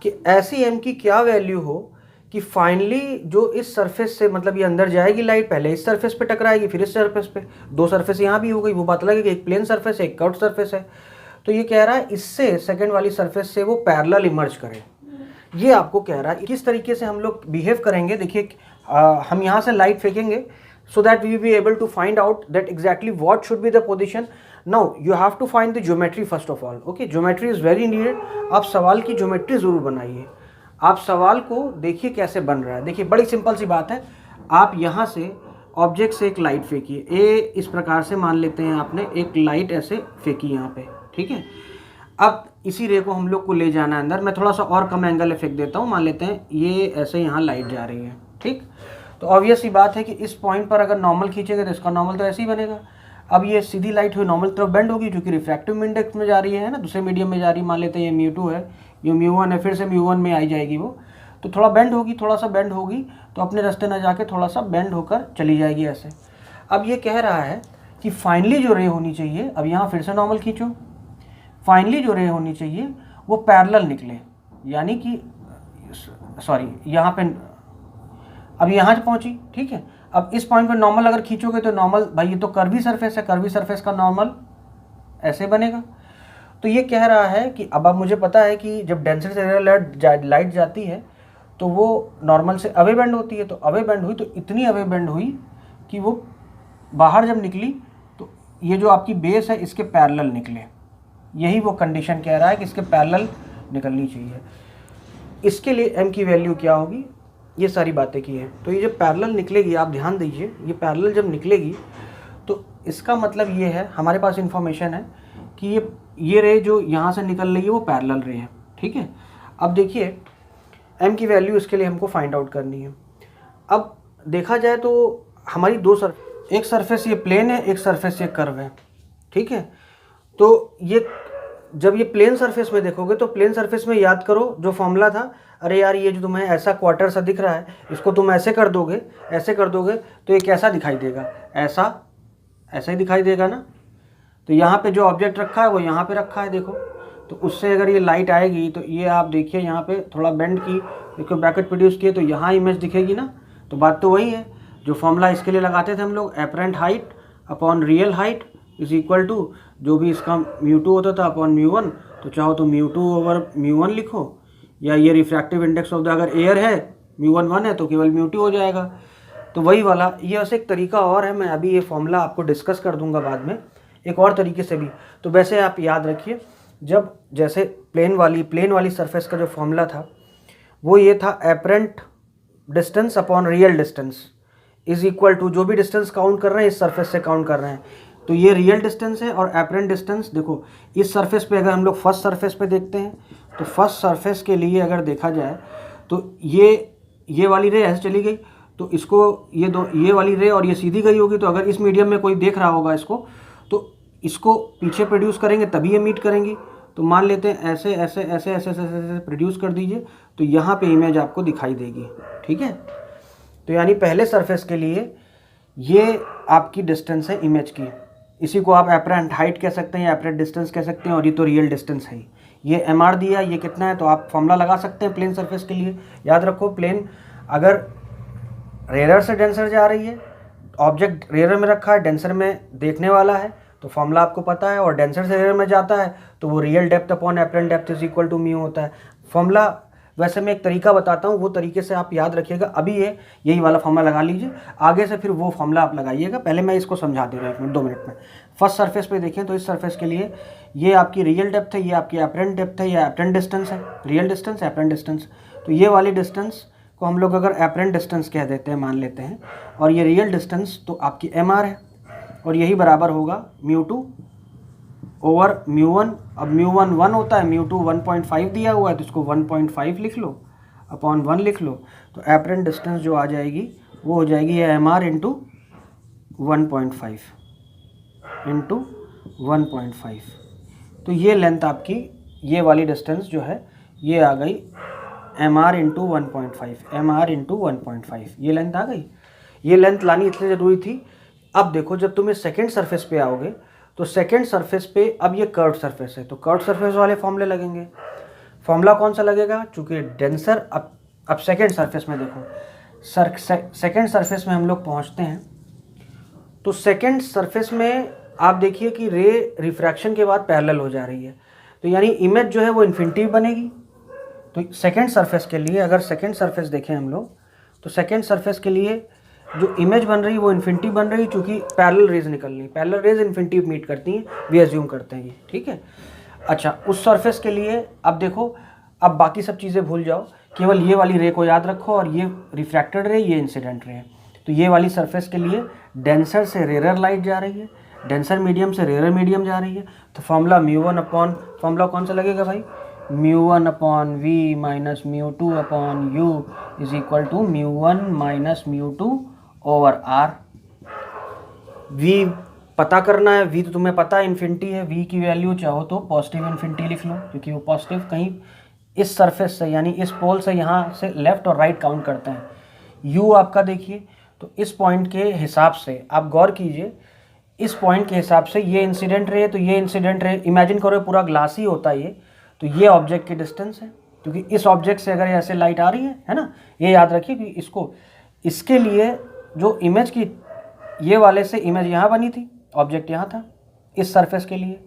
कि ऐसी m की क्या वैल्यू हो कि फाइनली जो इस सरफेस से, मतलब ये अंदर जाएगी लाइट, पहले इस सरफेस पे टकराएगी फिर इस सरफेस पे, दो सरफेस यहाँ भी हो गई, वो बात लगेगी, एक प्लेन सरफेस है एक कर्व्ड सरफेस है। तो ये कह रहा है इससे सेकंड वाली सरफेस से वो पैरेलल इमर्ज करे। ये आपको कह रहा है किस तरीके से हम लोग बिहेव करेंगे। देखिए हम यहाँ से लाइट फेंकेंगे so that we will be able to find out that exactly what should be the position. Now you have to find the geometry first of all. Okay, geometry is very needed. आप सवाल की geometry ज़रूर बनाइए। आप सवाल को देखिए कैसे बन रहा है। देखिए बड़ी सिंपल सी बात है, आप यहाँ से ऑब्जेक्ट से एक लाइट फेंकिए, ए इस प्रकार से मान लेते हैं आपने एक लाइट ऐसे फेंकी यहाँ पे, ठीक है। अब इसी रे को हम लोग को ले जाना है अंदर। मैं थोड़ा सा और कम एंगल में फेंक देता हूँ, मान लेते हैं ये ऐसे यहाँ लाइट जा रही है, ठीक। तो ऑब्वियस ही बात है कि इस पॉइंट पर अगर नॉर्मल खींचेंगे तो इसका नॉर्मल तो ऐसे ही बनेगा। अब ये सीधी लाइट हुई नॉर्मल तरफ बेंड होगी, जो कि रिफ्रैक्टिव इंडेक्स में जा रही है ना, दूसरे मीडियम में जा रही है। मान लेते हैं ये μ2 है, ये μ1 है, फिर से μ1 में आई जाएगी वो, तो थोड़ा बेंड होगी, थोड़ा सा बेंड होगी, तो अपने रास्ते ना जाके थोड़ा सा बेंड होकर चली जाएगी ऐसे। अब ये कह रहा है कि फाइनली जो रे होनी चाहिए, अब यहाँ फिर से नॉर्मल खींचो, फाइनली जो रे होनी चाहिए वो पैरेलल निकले, यानी कि सॉरी यहाँ पे अब यहाँ पहुँची, ठीक है। अब इस पॉइंट पर नॉर्मल अगर खींचोगे तो नॉर्मल, भाई ये तो कर्वी सरफेस है, कर्वी सरफेस का नॉर्मल ऐसे बनेगा। तो ये कह रहा है कि अब मुझे पता है कि जब डेंसर से लाइट जाती है तो वो नॉर्मल से अवे बेंड होती है, तो अवे बेंड हुई तो इतनी अवे बेंड हुई कि वो बाहर जब निकली तो ये जो आपकी बेस है इसके पैरेलल निकले। यही वो कंडीशन कह रहा है कि इसके पैरेलल निकलनी चाहिए। इसके लिए m की वैल्यू क्या होगी, ये सारी बातें की हैं। तो ये जब पैरेलल निकलेगी, आप ध्यान दीजिए, ये पैरेलल जब निकलेगी तो इसका मतलब ये है, हमारे पास इंफॉर्मेशन है कि ये रे जो यहाँ से निकल रही है वो पैरेलल रे है, ठीक है। अब देखिए m की वैल्यू इसके लिए हमको फाइंड आउट करनी है। अब देखा जाए तो हमारी एक सरफेस ये प्लेन है, एक सरफेस ये कर्व है, ठीक है। तो ये जब ये प्लेन सरफेस में देखोगे तो प्लेन सरफेस में याद करो जो फॉर्मूला था, अरे यार ये जो तुम्हें ऐसा क्वार्टर सा दिख रहा है, इसको तुम ऐसे कर दोगे, ऐसे कर दोगे तो ये कैसा दिखाई देगा, ऐसा ही दिखाई देगा ना। तो यहाँ पे जो ऑब्जेक्ट रखा है वो यहाँ पे रखा है, देखो। तो उससे अगर ये लाइट आएगी तो ये आप देखिए यहाँ पे थोड़ा बेंड की, देखो ब्रैकेट प्रोड्यूस किए तो यहाँ इमेज दिखेगी ना। तो बात तो वही है जो फॉर्मूला इसके लिए लगाते थे हम लोग, apparent height upon real height is equal to जो भी इसका μ2 होता था अपॉन μ1। तो चाहो तो μ2 ओवर μ1 लिखो, या ये रिफ्रैक्टिव इंडेक्स ऑफ द अगर एयर है μ1 1 है तो केवल μ2 हो जाएगा। तो वही वाला ये वैसे एक तरीका और है, मैं अभी ये फॉर्मूला आपको डिस्कस कर दूंगा बाद में एक और तरीके से भी। तो वैसे आप याद रखिए, जब जैसे प्लेन वाली सरफेस का जो फॉर्मूला था वो ये था, apparent distance upon real distance is equal to, जो भी डिस्टेंस काउंट कर रहे हैं इस सरफेस से काउंट कर रहे हैं, तो ये रियल डिस्टेंस है और एपरेंट डिस्टेंस। देखो इस सरफेस पे अगर हम लोग फर्स्ट सरफेस पे देखते हैं तो फर्स्ट सरफेस के लिए अगर देखा जाए तो ये वाली रे ऐसे चली गई, तो इसको ये वाली रे और ये सीधी गई होगी। तो अगर इस मीडियम में कोई देख रहा होगा इसको, तो इसको पीछे प्रोड्यूस करेंगे तभी ये मीट करेंगी। तो मान लेते हैं ऐसे ऐसे ऐसे ऐसे ऐसे ऐसे प्रोड्यूस कर दीजिए, तो यहाँ पे इमेज आपको दिखाई देगी, ठीक है। तो यानी पहले सरफेस के लिए ये आपकी डिस्टेंस है इमेज की, इसी को आप एपरेंट हाइट कह सकते हैं या एपरेंट डिस्टेंस कह सकते हैं, और ये तो रियल डिस्टेंस है। ये mr दिया, ये कितना है तो आप फॉर्मूला लगा सकते हैं प्लेन सरफेस के लिए। याद रखो प्लेन अगर रेयर से डेंसर जा रही है, ऑब्जेक्ट रेयर में रखा है, डेंसर में देखने वाला है, तो फॉर्मूला आपको पता है, और डेंसर से रेयर में जाता है तो वो real depth upon apparent depth is equal to mu होता है। फॉर्मूला वैसे मैं एक तरीका बताता हूँ, वो तरीके से आप याद रखिएगा। अभी यही वाला फॉर्मूला लगा लीजिए, आगे से फिर वो फॉर्मूला आप लगाइएगा। पहले मैं इसको समझा दे रहा हूँ 1 मिनट 2 मिनट में। फर्स्ट सरफेस पे देखें तो इस सरफेस के लिए ये आपकी रियल डेप्थ है, ये आपकी एपरेंट डेप्थ है, ये एपरेंट डिस्टेंस है, रियल डिस्टेंस एपरेंट डिस्टेंस। तो ये वाली डिस्टेंस को हम लोग अगर एपरेंट डिस्टेंस कह देते हैं, मान लेते हैं, और ये रियल डिस्टेंस तो आपकी mr है, और यही बराबर होगा μ2 ओवर μ1। अब μ1 1 होता है, μ2 1.5 दिया हुआ है तो इसको 1.5 लिख लो अपॉन 1 लिख लो, तो एपरेंट डिस्टेंस जो आ जाएगी वो हो जाएगी ये mr इंटू 1.5 इंटू 1.5। तो ये लेंथ आपकी, ये वाली डिस्टेंस जो है ये आ गई mr इंटू 1.5, mr इंटू 1.5, ये लेंथ आ गई। ये लेंथ लानी इतनी ज़रूरी थी। अब देखो जब तुम्हें सेकेंड सरफेस पे आओगे तो सेकेंड सरफेस पे अब ये कर्व सरफेस है, तो कर्व सरफेस वाले फॉर्मूले लगेंगे। फॉर्मूला कौन सा लगेगा, चूँकि डेंसर अब सेकेंड सरफेस में देखो, सेकेंड सरफेस में हम लोग पहुँचते हैं तो सेकेंड सरफेस में आप देखिए कि रे रिफ्रैक्शन के बाद पैरेलल हो जा रही है, तो यानी इमेज जो है वो इन्फिनिटी बनेगी। तो सेकेंड सरफेस के लिए अगर सेकेंड सरफेस देखें हम लोग तो सेकेंड सरफेस के लिए जो इमेज बन रही है वो इन्फिनिटी बन रही है, क्योंकि पैरेलल रेज निकल रही है, पैरेलल रेज इन्फिनिटी मीट करती हैं, वी एज्यूम करते हैं ये, ठीक है। अच्छा, उस सरफेस के लिए अब देखो, अब बाकी सब चीज़ें भूल जाओ, केवल ये वाली रे को याद रखो, और ये रिफ्रैक्टेड रे, ये इंसिडेंट रे है। तो ये वाली सरफेस के लिए डेंसर से रेयर लाइट जा रही है, डेंसर मीडियम से रेयर मीडियम जा रही है, तो फॉर्मूला μ1 अपॉन, फॉर्मूला कौन सा लगेगा भाई, μ1 upon v minus μ2 upon u is equal to μ1 minus μ2 over r। v पता करना है, v तो तुम्हें पता है इन्फिनिटी है, v की वैल्यू चाहो तो पॉजिटिव इन्फिनिटी लिख लो, क्योंकि वो पॉजिटिव कहीं इस सरफेस से यानी इस पोल से यहाँ से लेफ्ट और राइट काउंट करते हैं। u आपका देखिए, तो इस पॉइंट के हिसाब से आप गौर कीजिए, इस पॉइंट के हिसाब से ये इंसिडेंट रे, तो ये इंसिडेंट रे इमेजिन करो पूरा ग्लास ही होता है ये, तो ये ऑब्जेक्ट की डिस्टेंस है, क्योंकि इस ऑब्जेक्ट से अगर ऐसे लाइट आ रही है ना, ये याद रखिए कि इसको, इसके लिए जो इमेज की, ये वाले से इमेज यहाँ बनी थी, ऑब्जेक्ट यहाँ था, इस सरफेस के लिए,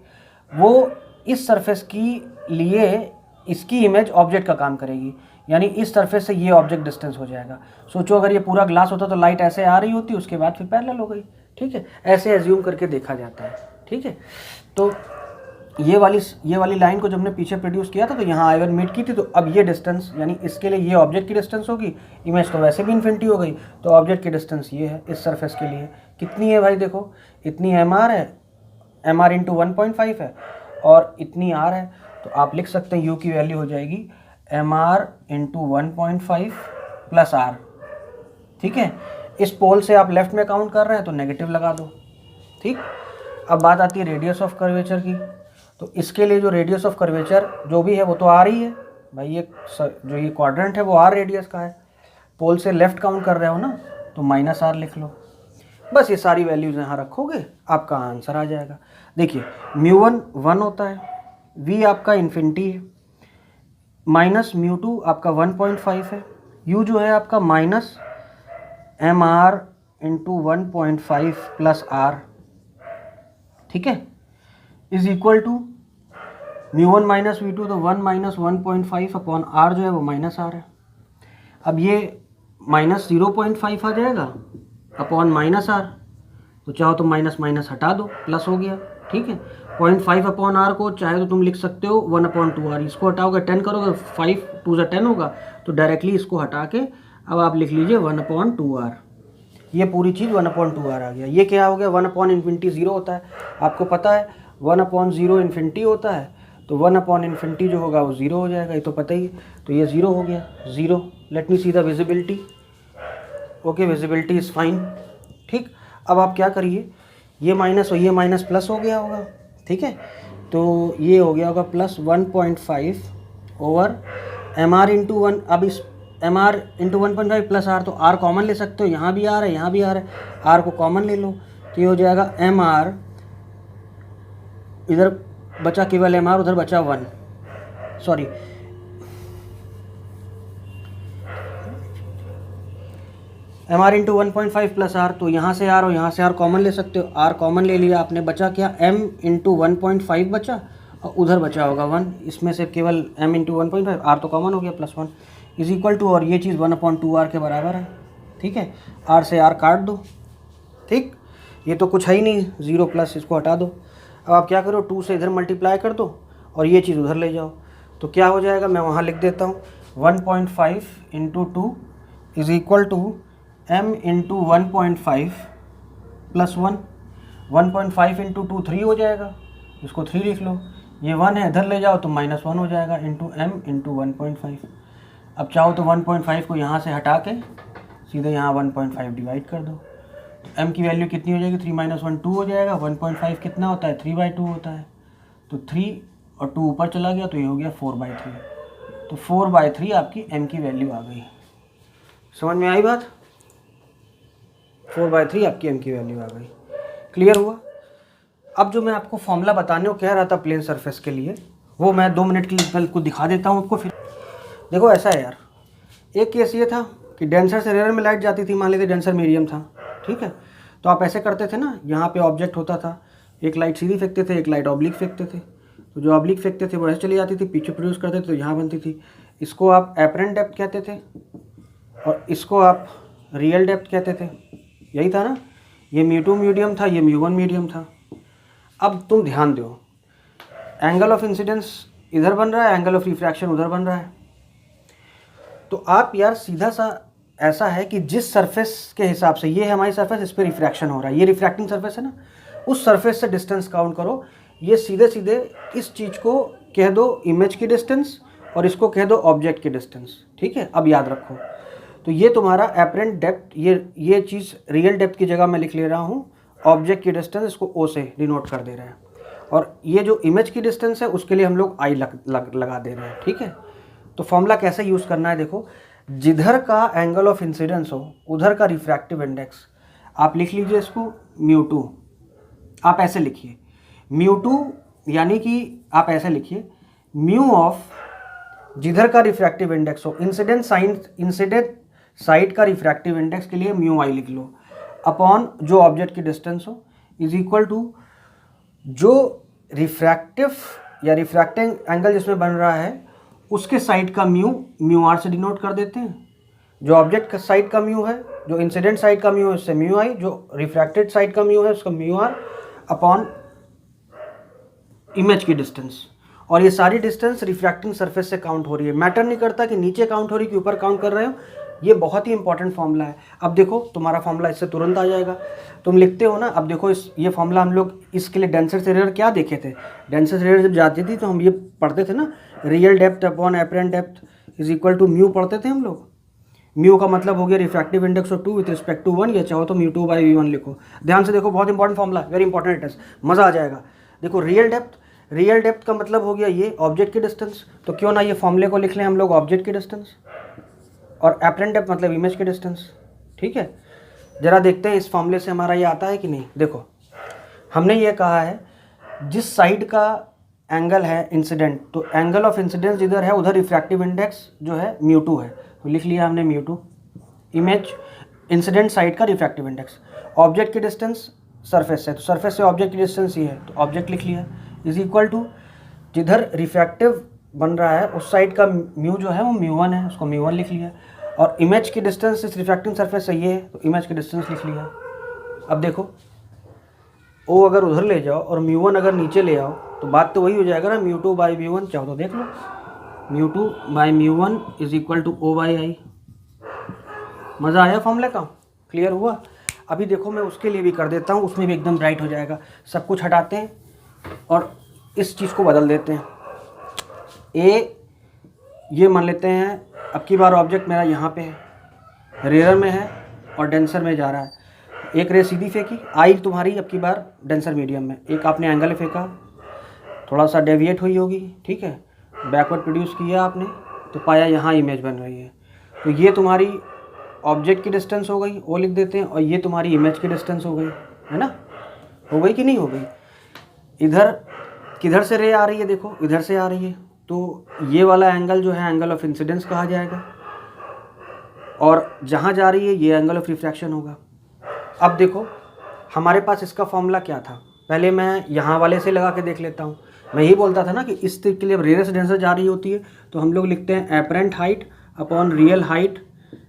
वो इस सरफेस की लिए इसकी इमेज ऑब्जेक्ट का काम करेगी, यानी इस सरफेस से ये ऑब्जेक्ट डिस्टेंस हो जाएगा। सोचो अगर ये पूरा ग्लास होता तो लाइट ऐसे आ रही होती, उसके बाद फिर पैरेलल हो गई, ठीक है। ऐसे एज्यूम करके देखा जाता है, ठीक है। तो ये वाली लाइन को जब हमने पीछे प्रोड्यूस किया था तो यहाँ I1 मीट की थी, तो अब ये डिस्टेंस यानी इसके लिए ये ऑब्जेक्ट की डिस्टेंस होगी, इमेज तो वैसे भी इन्फिनिटी हो गई, तो ऑब्जेक्ट की डिस्टेंस ये है इस सरफेस के लिए। कितनी है भाई, देखो इतनी mr है, mr इंटू 1.5 है, और इतनी r है, तो आप लिख सकते हैं u की वैल्यू हो जाएगी mr इंटू 1.5 प्लस r, ठीक है। इस पोल से आप लेफ्ट में काउंट कर रहे हैं तो नेगेटिव लगा दो, ठीक। अब बात आती है रेडियस ऑफ कर्वेचर की, तो इसके लिए जो रेडियस ऑफ कर्वेचर जो भी है वो तो आ रही है भाई, ये जो ये क्वाड्रेंट है वो r रेडियस का है, पोल से लेफ्ट काउंट कर रहे हो ना, तो माइनस r लिख लो। बस ये सारी वैल्यूज यहाँ रखोगे, आपका आंसर आ जाएगा। देखिए μ1 1 होता है, v आपका इन्फिनिटी है, माइनस μ2 आपका 1.5 है, u जो है आपका minus mr into 1.5 plus r, ठीक है, is equal to μ1 minus v2, तो 1 माइनस 1.5 अपॉन r जो है वो माइनस r है। अब ये माइनस 0.5 आ जाएगा अपॉन माइनस r, तो चाहो तो माइनस माइनस हटा दो, प्लस हो गया, ठीक है। 0.5 अपॉन r को चाहे तो तुम लिख सकते हो 1/2r, इसको हटाओगे 10 करोगे, 5 2 10 होगा, तो डायरेक्टली इसको हटा के अब आप लिख लीजिए 1/2r। ये पूरी चीज़ 1/2r आ गया। ये क्या हो गया, 1/∞ 0 होता है, आपको पता है 1/0 इन्फिनिटी होता है, तो 1/∞ जो होगा वो 0 हो जाएगा, ये तो पता ही है। तो ये 0 हो गया, 0। Let me see the visibility. Okay, visibility is fine, ठीक। अब आप क्या करिए, ये माइनस और ये माइनस प्लस हो गया होगा, ठीक है। तो ये हो गया होगा प्लस 1.5 ओवर mr इंटू 1। अब इस mr इंटू 1.5 प्लस r, तो r कॉमन ले सकते हो, यहाँ भी r है यहाँ भी r है, r को कॉमन ले लो, तो ये हो जाएगा mr, इधर बचा केवल mr, उधर बचा 1, sorry mr into 1.5 plus r, तो यहाँ से r और यहाँ से r कॉमन ले सकते हो, r कॉमन ले लिया आपने, बचा क्या, m इंटू 1.5 बचा, और उधर बचा होगा 1, इसमें से केवल m इंटू 1.5, r तो कॉमन हो गया प्लस 1 इज इक्वल टू, और ये चीज़ 1/2r के बराबर है, ठीक है। r से r काट दो, ठीक। ये तो कुछ है ही नहीं, 0 प्लस, इसको हटा दो। अब आप क्या करो, 2 से इधर मल्टीप्लाई कर दो और ये चीज़ उधर ले जाओ, तो क्या हो जाएगा, मैं वहाँ लिख देता हूँ 1.5 into 2 is equal to m into 1.5 plus 1। 1.5 into 2 3 हो जाएगा, इसको 3 लिख लो, ये 1 है, इधर ले जाओ तो -1 हो जाएगा, इंटू m इंटू 1.5। अब चाहो तो 1.5 को यहाँ से हटा के सीधे यहाँ 1.5 डिवाइड कर दो, तो m की वैल्यू कितनी हो जाएगी, 3 - 1 2 हो जाएगा। 1.5 कितना होता है, 3/2 होता है, तो 3 और 2 ऊपर चला गया तो ये हो गया 4/3। तो 4/3 आपकी m की वैल्यू आ गई। समझ में आई बात, 4/3 आपकी m की वैल्यू आ गई। क्लियर हुआ। अब जो मैं आपको फॉर्मूला बताने को कह रहा था प्लेन सरफेस के लिए, वो मैं 2 मिनट के लिए को दिखा देता हूँ आपको। फिर देखो ऐसा है यार, एक केस ये था कि डेंसर से रेयर में लाइट जाती थी, मान लीजिए डेंसर मीडियम था, ठीक है, तो आप ऐसे करते थे ना, यहाँ पे ऑब्जेक्ट होता था, एक लाइट सीधी फेंकते थे, एक लाइट ऑब्लिक फेंकते थे, तो जो ऑब्लिक फेंकते थे वो ऐसे चली जाती थी, पीछे प्रोड्यूस करते थे तो यहाँ बनती थी। इसको आप एपरेंट डेप्थ कहते थे और इसको आप रियल डेप्थ कहते थे, यही था ना। ये μ2 मीडियम था, ये μ1 मीडियम था। अब तुम ध्यान दो, एंगल ऑफ इंसिडेंस इधर बन रहा है, एंगल ऑफ रिफ्रैक्शन उधर बन रहा है, तो आप यार सीधा सा ऐसा है कि जिस सरफेस के हिसाब से ये है हमारी सरफेस, इस पर रिफ्रैक्शन हो रहा है, ये रिफ्रैक्टिंग सरफेस है ना, उस सरफेस से डिस्टेंस काउंट करो। ये सीधे सीधे इस चीज़ को कह दो इमेज की डिस्टेंस और इसको कह दो ऑब्जेक्ट की डिस्टेंस, ठीक है। अब याद रखो, तो ये तुम्हारा एपरेंट डेप्थ, ये चीज़ रियल डेप्थ की जगह मैं लिख ले रहा हूँ, ऑब्जेक्ट की डिस्टेंस इसको ओ से डिनोट कर दे रहे हैं, और ये जो इमेज की डिस्टेंस है उसके लिए हम लोग आई लगा दे रहे हैं, ठीक है। तो फॉर्मूला कैसे यूज़ करना है, देखो, जिधर का एंगल ऑफ इंसिडेंस हो उधर का रिफ्रैक्टिव इंडेक्स आप लिख लीजिए, इसको μ2 आप ऐसे लिखिए, μ2 यानी कि आप ऐसे लिखिए म्यू ऑफ जिधर का रिफ्रैक्टिव इंडेक्स हो, इंसिडेंट साइड का रिफ्रैक्टिव इंडेक्स के लिए μi लिख लो, अपॉन जो ऑब्जेक्ट की डिस्टेंस हो, इज इक्वल टू जो रिफ्रैक्टिव या रिफ्रैक्टिंग एंगल जिसमें बन रहा है उसके साइड का μr से डिनोट कर देते हैं। जो ऑब्जेक्ट का साइड का म्यू है, जो इंसिडेंट साइड का म्यू है उससे μi, जो रिफ्रैक्टेड साइड का म्यू है उसका μr अपॉन इमेज की डिस्टेंस। और ये सारी डिस्टेंस रिफ्रैक्टिंग सरफेस से काउंट हो रही है, मैटर नहीं करता कि नीचे काउंट हो रही है कि ऊपर काउंट कर रहे हो। ये बहुत ही इंपॉर्टेंट फॉर्मूला है। अब देखो तुम्हारा फॉर्मूला इससे तुरंत आ जाएगा, तुम लिखते हो ना। अब देखो ये फॉर्मूला हम लोग इसके लिए डेंसर से रेयर क्या देखे थे, डेंसर से रेयर जब जाती थी तो हम ये पढ़ते थे ना, real depth upon apparent depth is equal to mu पढ़ते थे हम लोग। म्यू का मतलब हो गया refractive index of 2 with respect to 1, या चाहो तो μ2/v1 लिखो। ध्यान से देखो, बहुत important formula, very important it is, मजा आ जाएगा। देखो रियल डेप्थ का मतलब हो गया ये ऑब्जेक्ट की डिस्टेंस, तो क्यों ना ये फॉर्मूले को लिख लें हम लोग ऑब्जेक्ट की डिस्टेंस, और एपरेंट डेप्थ मतलब इमेज की डिस्टेंस, ठीक है। जरा देखते हैं इस फॉर्मूले से हमारा ये आता है कि नहीं। देखो हमने ये कहा है जिस साइड का एंगल है इंसिडेंट, तो एंगल ऑफ इंसिडेंस जिधर है उधर रिफ्रैक्टिव इंडेक्स जो है μ2 है, तो लिख लिया हमने μ2। इमेज इंसिडेंट साइड का रिफ्रैक्टिव इंडेक्स, ऑब्जेक्ट की डिस्टेंस सरफेस से, तो सरफेस से ऑब्जेक्ट की डिस्टेंस ये है, तो ऑब्जेक्ट लिख लिया, इज इक्वल टू जिधर रिफ्रैक्टिव बन रहा है उस साइड का म्यू जो है वो μ1 है, उसको μ1 लिख लिया, और इमेज की डिस्टेंस इस रिफ्रैक्टिंग सरफेस से ये है, तो इमेज की डिस्टेंस लिख लिया। अब देखो ओ अगर उधर ले जाओ और μ1 अगर नीचे ले आओ तो बात तो वही हो जाएगा ना, μ2/v1, चाहो तो देख लो, μ2/μ1 इज इक्वल टू O/i। मज़ा आया फॉर्मूले का, क्लियर हुआ। अभी देखो मैं उसके लिए भी कर देता हूँ, उसमें भी एकदम ब्राइट हो जाएगा। सब कुछ हटाते हैं और इस चीज़ को बदल देते हैं। ये मान लेते हैं अब की बार ऑब्जेक्ट मेरा यहाँ पे है, रेयर में है और डेंसर में जा रहा है। एक रे सीधी फेंकी, आई तुम्हारी अब की बार डेंसर मीडियम में, एक आपने एंगल फेंका, थोड़ा सा डेविएट हुई होगी, ठीक है, बैकवर्ड प्रोड्यूस किया आपने, तो पाया यहाँ इमेज बन रही है, तो ये तुम्हारी ऑब्जेक्ट की डिस्टेंस हो गई, वो लिख देते हैं, और ये तुम्हारी इमेज की डिस्टेंस हो गई, है ना। हो गई कि नहीं हो गई। इधर किधर से रे आ रही है, देखो इधर से आ रही है, तो ये वाला एंगल जो है एंगल ऑफ इंसिडेंस कहा जाएगा, और जहाँ जा रही है ये एंगल ऑफ रिफ्रैक्शन होगा। अब देखो हमारे पास इसका फॉर्मूला क्या था, पहले मैं यहाँ वाले से लगा के देख लेता हूँ। मैं यही बोलता था ना कि इस के लिए रेयर से डेंसर जा रही होती है तो हम लोग लिखते हैं apparent height upon real height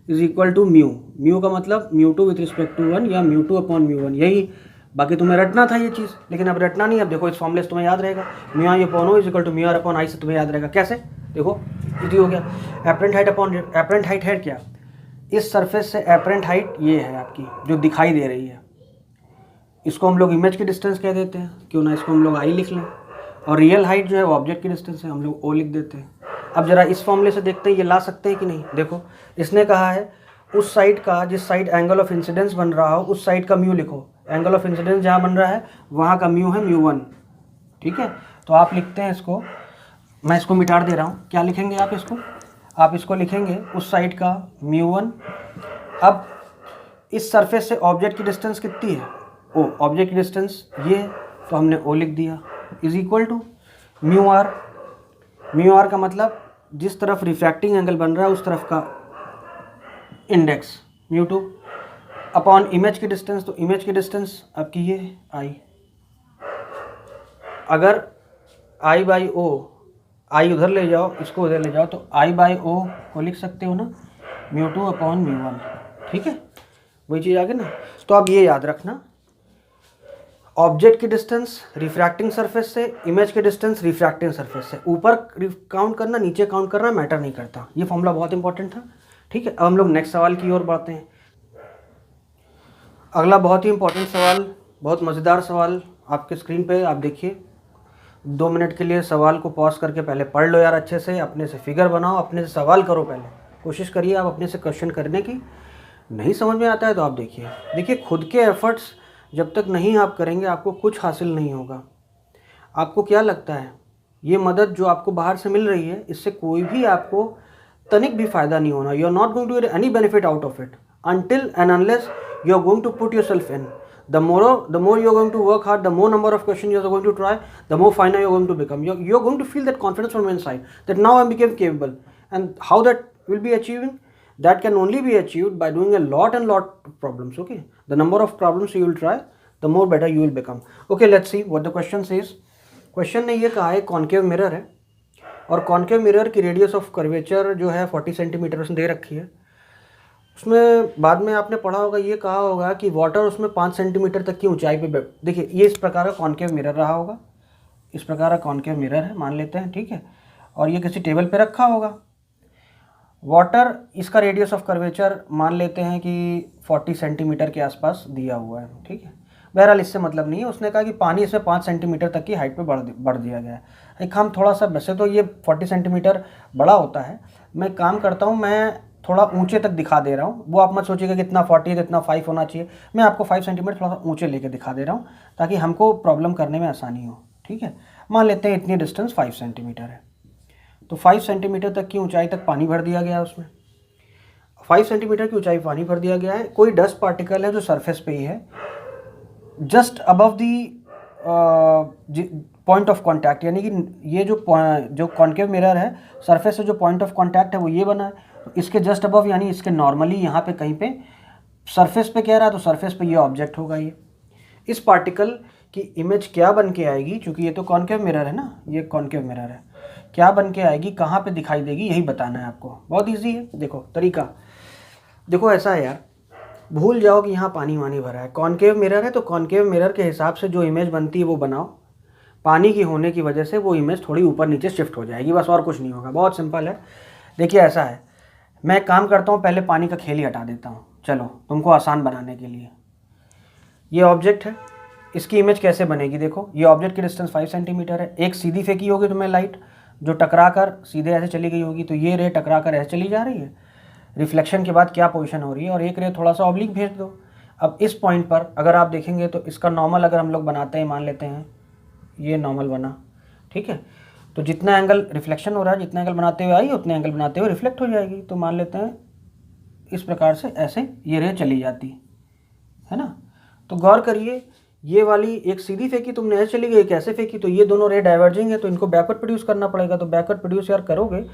is equal to mu. Mu का मतलब μ2 विथ रिस्पेक्ट टू 1 या μ2 अपॉन μ1, यही बाकी तुम्हें रटना था ये चीज़, लेकिन अब रटना नहीं। अब देखो इस फॉर्मूले से तुम्हें याद रहेगा, mu I upon O is equal to mu R upon I से तुम्हें याद रहेगा। कैसे? देखो इजी हो गया। Apparent height upon apparent height है क्या? इस सरफेस से एपरेंट हाइट ये है आपकी जो दिखाई दे रही है, इसको हम लोग इमेज की डिस्टेंस कह देते हैं, क्यों ना इसको हम लोग आई लिख लें। और रियल हाइट जो है वो ऑब्जेक्ट की डिस्टेंस है, हम लोग ओ लिख देते हैं। अब जरा इस फॉर्मूले से देखते हैं ये ला सकते हैं कि नहीं। देखो इसने कहा है उस साइड का, जिस साइड एंगल ऑफ इंसिडेंस बन रहा हो उस साइड का म्यू लिखो। एंगल ऑफ इंसिडेंस जहाँ बन रहा है वहाँ का म्यू है म्यू1, ठीक है। तो आप लिखते हैं इसको, मैं इसको मिटा दे रहा हूँ। क्या लिखेंगे आप इसको? आप इसको लिखेंगे उस साइड का म्यू1। अब इस सरफेस से ऑब्जेक्ट की डिस्टेंस कितनी है? ओ, ऑब्जेक्ट की डिस्टेंस ये है, तो हमने ओ लिख दिया, is equal to mu R. Mu R का मतलब जिस तरफ रिफ्रैक्टिंग एंगल बन रहा है उस तरफ का इंडेक्स म्यू2 अपॉन इमेज की डिस्टेंस। तो इमेज की डिस्टेंस आपकी ये आई। अगर आई बाई ओ, आई उधर ले जाओ, इसको उधर ले जाओ, तो आई बाई ओ को लिख सकते हो ना म्यू2 अपॉन म्यू1, ठीक है। वही चीज़ आ गई ना। तो अब ये याद रखना, ऑब्जेक्ट की डिस्टेंस रिफ्रैक्टिंग सरफेस से, इमेज की डिस्टेंस रिफ्रैक्टिंग सरफेस से। ऊपर काउंट करना, नीचे काउंट करना मैटर नहीं करता। ये फॉर्मूला बहुत इंपॉर्टेंट था, ठीक है। अब हम लोग नेक्स्ट सवाल की ओर बढ़ते हैं। अगला बहुत ही इंपॉर्टेंट सवाल, बहुत मज़ेदार सवाल आपके स्क्रीन पे आप देखिए। 2 मिनट के लिए सवाल को पॉज करके पहले पढ़ लो यार अच्छे से, अपने से फिगर बनाओ, अपने से सवाल करो। पहले कोशिश करिए आप अपने से क्वेश्चन करने की। नहीं समझ में आता है तो आप देखिए खुद के एफर्ट्स जब तक नहीं आप करेंगे आपको कुछ हासिल नहीं होगा। आपको क्या लगता है ये मदद जो आपको बाहर से मिल रही है, इससे कोई भी आपको तनिक भी फ़ायदा नहीं होना। You are not going to get any benefit out of it until and unless you are going to put yourself in. The more you are going to work hard, the more number of questions you are going to try, the more finer you are going to become. You are going to feel that confidence from inside that now I became capable. And how that will be achieving? That can only be achieved by doing a lot of problems. Okay, the number of problems you will try, the more better you will become. Okay, let's see what the question says. Question ने ये कहा है concave mirror है और concave mirror की radius of curvature जो है 40 centimetre उसने दे रखी है। उसमें बाद में आपने पढ़ा होगा, ये कहा होगा कि वाटर उसमें 5 सेंटीमीटर तक की ऊंचाई पे देखिए ये इस प्रकार का कॉन्केव मिरर रहा होगा, इस प्रकार का कॉन्केव मिरर है मान लेते हैं, ठीक है। और ये किसी टेबल पे रखा होगा। वाटर, इसका रेडियस ऑफ कर्वेचर मान लेते हैं कि 40 सेंटीमीटर के आसपास दिया हुआ है, ठीक है। बहरहाल इससे मतलब नहीं है, उसने कहा कि पानी इसमें 5 सेंटीमीटर तक की हाइट पे बढ़ दिया गया है। एक हम थोड़ा सा, वैसे तो ये 40 सेंटीमीटर बड़ा होता है, मैं काम करता हूँ, मैं थोड़ा ऊंचे तक दिखा दे रहा हूँ। वो आप मत सोचिएगा कि इतना 40 है तो इतना 5 होना चाहिए, मैं आपको 5 सेंटीमीटर थोड़ा सा ऊंचे लेके दिखा दे रहा हूँ ताकि हमको प्रॉब्लम करने में आसानी हो, ठीक है। मान लेते हैं इतनी डिस्टेंस 5 सेंटीमीटर है, तो 5 सेंटीमीटर तक की ऊंचाई तक पानी भर दिया गया है। उसमें 5 सेंटीमीटर की ऊंचाई पानी भर दिया गया है। कोई डस्ट पार्टिकल है जो सरफेस पे ही है, just above the point of contact, यानी कि ये जो कॉन्केव मिरर है सरफेस से जो पॉइंट ऑफ कांटेक्ट है वो ये बना है, तो इसके जस्ट अबव यानी इसके नॉर्मली यहाँ पे कहीं पे सरफेस पे कह रहा है तो सरफेस पे ये ऑब्जेक्ट होगा। ये इस पार्टिकल की इमेज क्या बन के आएगी, क्योंकि ये तो कॉन्केव मिरर है ना, ये कॉन्केव मिरर है, क्या बन के आएगी, कहाँ पे दिखाई देगी, यही बताना है आपको। बहुत ईजी है। देखो तरीका, देखो ऐसा है यार, भूल जाओ कि यहाँ पानी वानी भरा है, कॉन्केव मिरर है तो कॉन्केव मिरर के हिसाब से जो इमेज बनती है वो बनाओ। पानी की होने की वजह से वो इमेज थोड़ी ऊपर नीचे शिफ्ट हो जाएगी, बस और कुछ नहीं होगा। बहुत सिंपल है। देखिए ऐसा है, मैं काम करता हूँ, पहले पानी का खेल ही हटा देता हूँ, चलो तुमको आसान बनाने के लिए। ये ऑब्जेक्ट है, इसकी इमेज कैसे बनेगी, देखो ये ऑब्जेक्ट की डिस्टेंस 5 सेंटीमीटर है। एक सीधी फेंकी होगी तुम्हें लाइट जो टकरा कर सीधे ऐसे चली गई होगी, तो ये रे टकरा कर ऐसे चली जा रही है, रिफ्लेक्शन के बाद क्या पोजीशन हो रही है, और एक रे थोड़ा सा ऑब्लिक भेज दो। अब इस पॉइंट पर अगर आप देखेंगे तो इसका नॉर्मल अगर हम लोग बनाते हैं, मान लेते हैं ये नॉर्मल बना, ठीक है। तो जितना एंगल रिफ्लेक्शन हो रहा है, जितना एंगल बनाते हुए आई उतने एंगल बनाते हुए रिफ्लेक्ट हो जाएगी। तो मान लेते हैं इस प्रकार से ऐसे ये रे चली जाती है ना। तो गौर करिए, ये वाली एक सीधी फेंकी तुमने ऐसे चली गई, कैसे फेंकी, तो ये दोनों रे डाइवर्जिंग है, तो इनको बैकवर्ड प्रोड्यूस करना पड़ेगा। तो बैकवर्ड प्रोड्यूस यार करोगे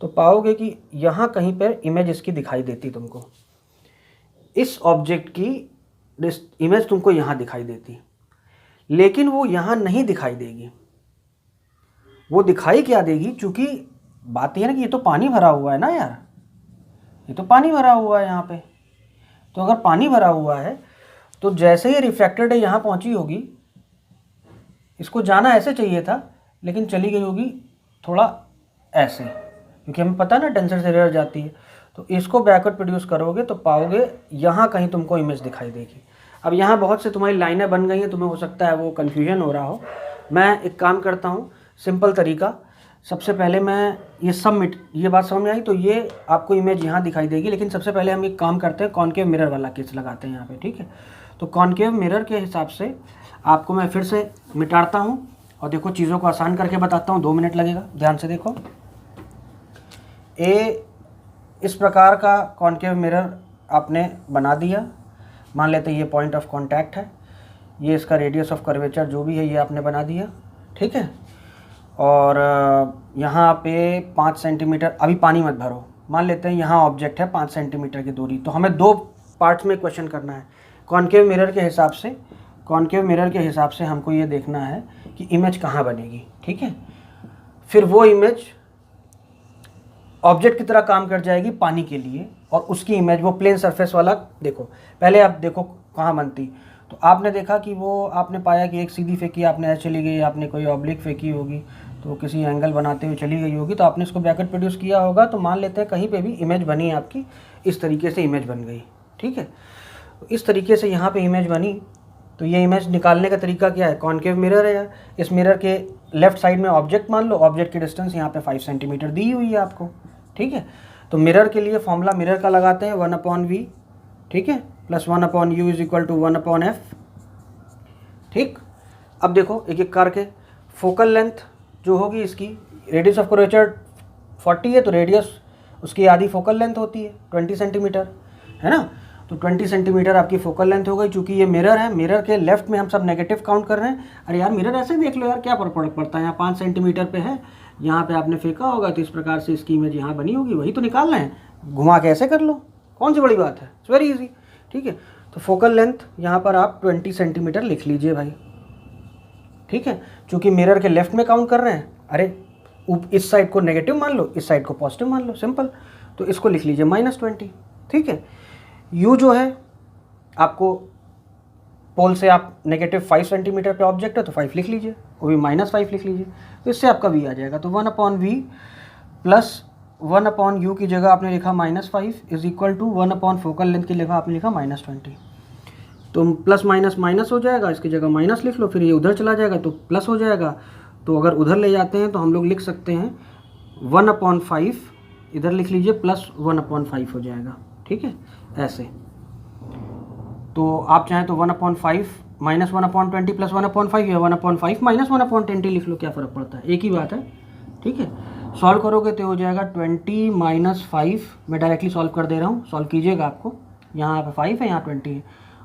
तो पाओगे कि यहाँ कहीं पर इमेज इसकी दिखाई देती तुमको, इस ऑब्जेक्ट की इमेज तुमको यहाँ दिखाई देती, लेकिन वो यहाँ नहीं दिखाई देगी। वो दिखाई क्या देगी, चूंकि बात यह है ना कि ये तो पानी भरा हुआ है ना यार, ये तो पानी भरा हुआ है यहाँ पे। तो अगर पानी भरा हुआ है तो जैसे ही रिफ्रैक्टेड रे यहाँ पहुँची होगी, इसको जाना ऐसे चाहिए था लेकिन चली गई होगी थोड़ा ऐसे, क्योंकि हमें पता है ना डेंसर से रेयर जाती है। तो इसको बैकवर्ड प्रोड्यूस करोगे तो पाओगे यहाँ कहीं तुमको इमेज दिखाई देगी। अब यहाँ बहुत से तुम्हारी लाइनें बन गई हैं, तुम्हें हो सकता है वो कन्फ्यूजन हो रहा हो। मैं एक काम करता हूँ, सिंपल तरीका, सबसे पहले मैं ये बात समझ में आई तो ये आपको इमेज यहाँ दिखाई देगी। लेकिन सबसे पहले हम एक काम करते हैं, कॉनकेव मिरर वाला केस लगाते हैं यहाँ पे, ठीक है। तो कॉनकेव मिरर के हिसाब से आपको मैं फिर से मिटाता हूँ और देखो चीज़ों को आसान करके बताता हूँ, 2 मिनट लगेगा, ध्यान से देखो। इस प्रकार का कॉनकेव मिरर आपने बना दिया, मान लेते हैं ये पॉइंट ऑफ कांटेक्ट है, ये इसका रेडियस ऑफ कर्वेचर जो भी है ये आपने बना दिया, ठीक है। और यहाँ पे 5 सेंटीमीटर, अभी पानी मत भरो, मान लेते हैं यहाँ ऑब्जेक्ट है 5 सेंटीमीटर की दूरी। तो हमें 2 पार्ट्स में क्वेश्चन करना है। कॉनकेव मिरर के हिसाब से हमको ये देखना है कि इमेज कहाँ बनेगी, ठीक है। फिर वो इमेज ऑब्जेक्ट की तरह काम कर जाएगी पानी के लिए, और उसकी इमेज वो प्लेन सरफेस वाला, देखो पहले आप देखो कहाँ बनती। तो आपने देखा कि वो आपने पाया कि एक सीधी फेंकी आपने ऐसे चली गई, आपने कोई ऑब्लिक फेंकी होगी तो किसी एंगल बनाते हुए चली गई होगी, तो आपने इसको ब्रैकेट प्रोड्यूस किया होगा। तो मान लेते हैं कहीं पे भी इमेज बनी आपकी, इस तरीके से इमेज बन गई, ठीक है। तो इस तरीके से यहाँ पे इमेज बनी। तो ये इमेज निकालने का तरीका क्या है, कॉनकेव मिरर है यार, इस मिरर के लेफ्ट साइड में ऑब्जेक्ट मान लो, ऑब्जेक्ट की डिस्टेंस यहाँ पे 5 सेंटीमीटर दी हुई है आपको, ठीक है। तो मिरर के लिए फॉर्मूला मिरर का लगाते हैं 1/v, ठीक है, plus 1/u is equal to 1/f, ठीक। अब देखो एक एक करके, फोकल लेंथ जो होगी इसकी, रेडियस ऑफ कर्वेचर 40 है तो रेडियस उसकी आधी फोकल लेंथ होती है 20 सेंटीमीटर, है ना। तो 20 सेंटीमीटर आपकी फोकल लेंथ हो गई। चूंकि ये मिरर है, मिरर के लेफ्ट में हम सब नेगेटिव काउंट कर रहे हैं। अरे यार मिरर ऐसे देख लो यार, क्या फर्क पड़ता है, यहाँ 5 सेंटीमीटर पे है, यहाँ पे आपने फेंका होगा तो इस प्रकार से इसकी इमेज यहाँ बनी होगी, वही तो निकालना है, घुमा के ऐसे कर लो, कौन सी बड़ी बात है, इट्स वेरी इजी, ठीक है। तो फोकल लेंथ यहाँ पर आप 20 सेंटीमीटर लिख लीजिए भाई, ठीक है। चूँकि मिरर के लेफ्ट में काउंट कर रहे हैं, अरे इस साइड को नेगेटिव मान लो, इस साइड को पॉजिटिव मान लो, सिंपल। तो इसको लिख लीजिए -20, ठीक है। यू जो है आपको पोल से आप -5 सेंटीमीटर पे ऑब्जेक्ट है तो 5 लिख लीजिए, वो भी -5 लिख लीजिए, तो इससे आपका v आ जाएगा। तो 1/v प्लस 1/u की जगह आपने लिखा -5 is equal to 1/ focal length की जगह आपने लिखा -20। तो प्लस माइनस माइनस हो जाएगा, इसकी जगह माइनस लिख लो, फिर ये उधर चला जाएगा तो प्लस हो जाएगा। तो अगर उधर ले जाते हैं तो हम लोग लिख सकते हैं 1/5, इधर लिख लीजिए प्लस 1/5 हो जाएगा, ठीक है, ऐसे। तो आप चाहें तो 1/5 माइनस 1/20 प्लस 1/5 या 1/5 माइनस 1/20 लिख लो, क्या फ़र्क पड़ता है, एक ही बात है, ठीक है। सॉल्व करोगे तो हो जाएगा 20 - 5, मैं डायरेक्टली सॉल्व कर दे रहा हूँ, सॉल्व कीजिएगा आपको, यहाँ पे 5 है, यहाँ 20 है,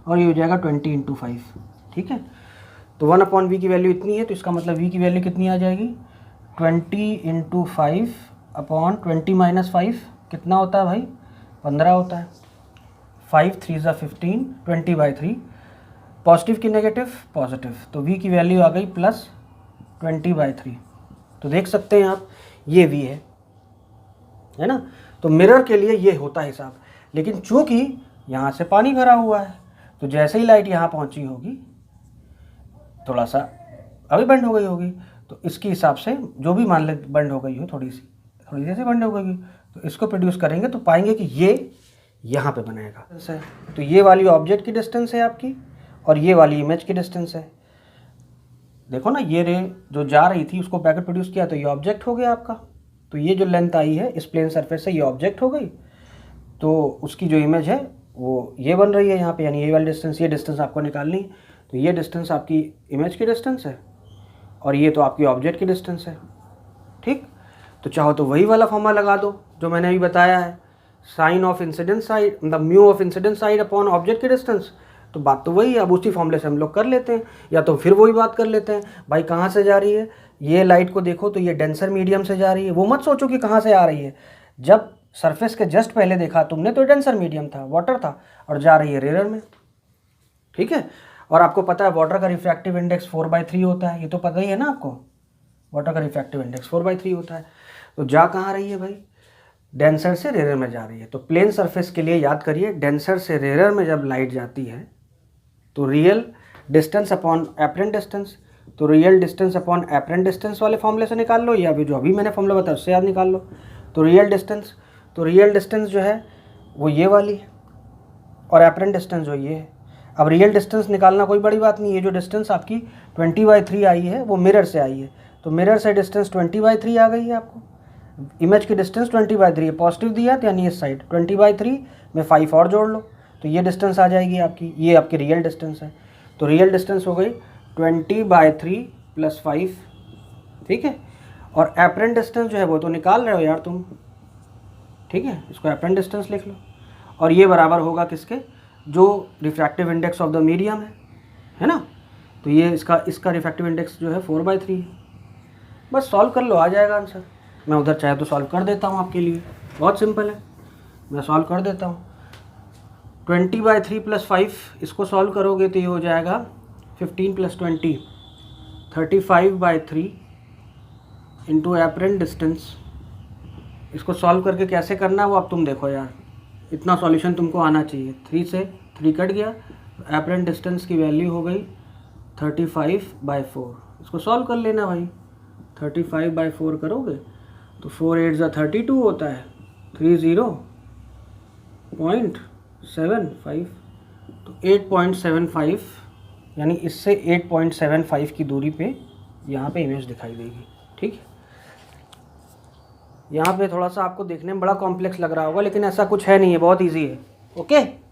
और ये हो जाएगा 20 × 5, ठीक है। तो 1/v की वैल्यू इतनी है, तो इसका मतलब v की वैल्यू कितनी आ जाएगी, 20 × 5/20 - 5 कितना होता है भाई, 15 होता है। 5 3 = 15, 20/3, पॉजिटिव की नेगेटिव पॉजिटिव, तो v की वैल्यू आ गई प्लस 20/3। तो देख सकते हैं आप, ये v है ना। तो मिरर के लिए ये होता है हिसाब, लेकिन चूंकि यहाँ से पानी भरा हुआ है तो जैसे ही लाइट यहाँ पहुँची होगी थोड़ा सा अभी बंद हो गई होगी, तो इसके हिसाब से जो भी मान ले बंद हो गई हो, थोड़ी सी बंद हो गई, तो इसको प्रोड्यूस करेंगे तो पाएंगे कि ये यहाँ पे बनाएगा। तो ये वाली ऑब्जेक्ट की डिस्टेंस है आपकी और ये वाली इमेज की डिस्टेंस है। देखो ना, ये रे जो जा रही थी उसको पैकेट प्रोड्यूस किया तो ये ऑब्जेक्ट हो गया आपका। तो ये जो लेंथ आई है इस प्लेन सरफेस से ये ऑब्जेक्ट हो गई, तो उसकी जो इमेज है वो ये बन रही है यहाँ पे, यानी ये वाली डिस्टेंस, ये डिस्टेंस आपको निकालनी है। तो ये डिस्टेंस आपकी इमेज की डिस्टेंस है और ये तो आपकी ऑब्जेक्ट की डिस्टेंस है, ठीक। तो चाहो तो वही वाला फॉर्मूला लगा दो जो मैंने अभी बताया है, साइन ऑफ इंसिडेंस साइड मतलब mu of incidence side upon object की डिस्टेंस। तो बात तो वही है, अब उसी फॉर्मूले से हम लोग कर लेते हैं, या तो फिर वही बात कर लेते हैं भाई, कहाँ से जा रही है ये लाइट को देखो तो ये डेंसर मीडियम से जा रही है। वो मत सोचो कि कहाँ से आ रही है, जब सरफेस के जस्ट पहले देखा तुमने तो डेंसर मीडियम था, वाटर था, और जा रही है रेयर में, ठीक है। और आपको पता है वाटर का रिफ्रैक्टिव इंडेक्स 4/3 होता है, ये तो पता ही है ना आपको, वाटर का रिफ्रैक्टिव इंडेक्स 4/3 होता है। तो जा कहाँ रही है भाई, डेंसर से रेयर में जा रही है। तो प्लेन सरफेस के लिए याद करिए, डेंसर से रेयर में जब लाइट जाती है तो real distance upon apparent distance, तो real distance upon apparent distance वाले फॉर्मूले से निकाल लो, या भी जो अभी मैंने फॉर्मूला बताया उससे याद निकाल लो। तो रियल डिस्टेंस जो है वो ये वाली है और एपरेंट डिस्टेंस जो ये है। अब रियल डिस्टेंस निकालना कोई बड़ी बात नहीं है, जो डिस्टेंस आपकी 20/3 आई है वो मिरर से आई है, तो मिरर से डिस्टेंस 20/3 आ गई है आपको। इमेज की डिस्टेंस 20/3 है, पॉजिटिव दिया तो यानी इस साइड 20/3 में 5 और जोड़ लो तो ये डिस्टेंस आ जाएगी आपकी, ये आपकी रियल डिस्टेंस है। तो रियल डिस्टेंस हो गई 20/3 + 5, ठीक है। और एपरेंट डिस्टेंस जो है वो तो निकाल रहे हो यार तुम, ठीक है, इसको एपरेंट डिस्टेंस लिख लो। और ये बराबर होगा किसके, जो refractive index of the medium है ना। तो ये इसका रिफ्रैक्टिव इंडेक्स जो है 4/3 है। बस सॉल्व कर लो, आ जाएगा आंसर। मैं उधर चाहे तो सॉल्व कर देता हूँ आपके लिए, बहुत सिंपल है, मैं सॉल्व कर देता हूँ। 20/3 + 5 इसको सॉल्व करोगे तो ये हो जाएगा 15 + 20 35/3 इंटू एपरेंट डिस्टेंस। इसको सॉल्व करके कैसे करना है वो अब तुम देखो यार, इतना सॉल्यूशन तुमको आना चाहिए। 3 से 3 कट गया, एपरेंट डिस्टेंस की वैल्यू हो गई 35/4। इसको सॉल्व कर लेना भाई, 35/4 करोगे तो 4 8 ज़ा 32 होता है, 30.75, तो 8.75 यानी इससे 8.75 की दूरी पे यहाँ पे इमेज दिखाई देगी, ठीक है। यहाँ पे थोड़ा सा आपको देखने में बड़ा कॉम्प्लेक्स लग रहा होगा, लेकिन ऐसा कुछ है नहीं है, बहुत ईजी है, ओके।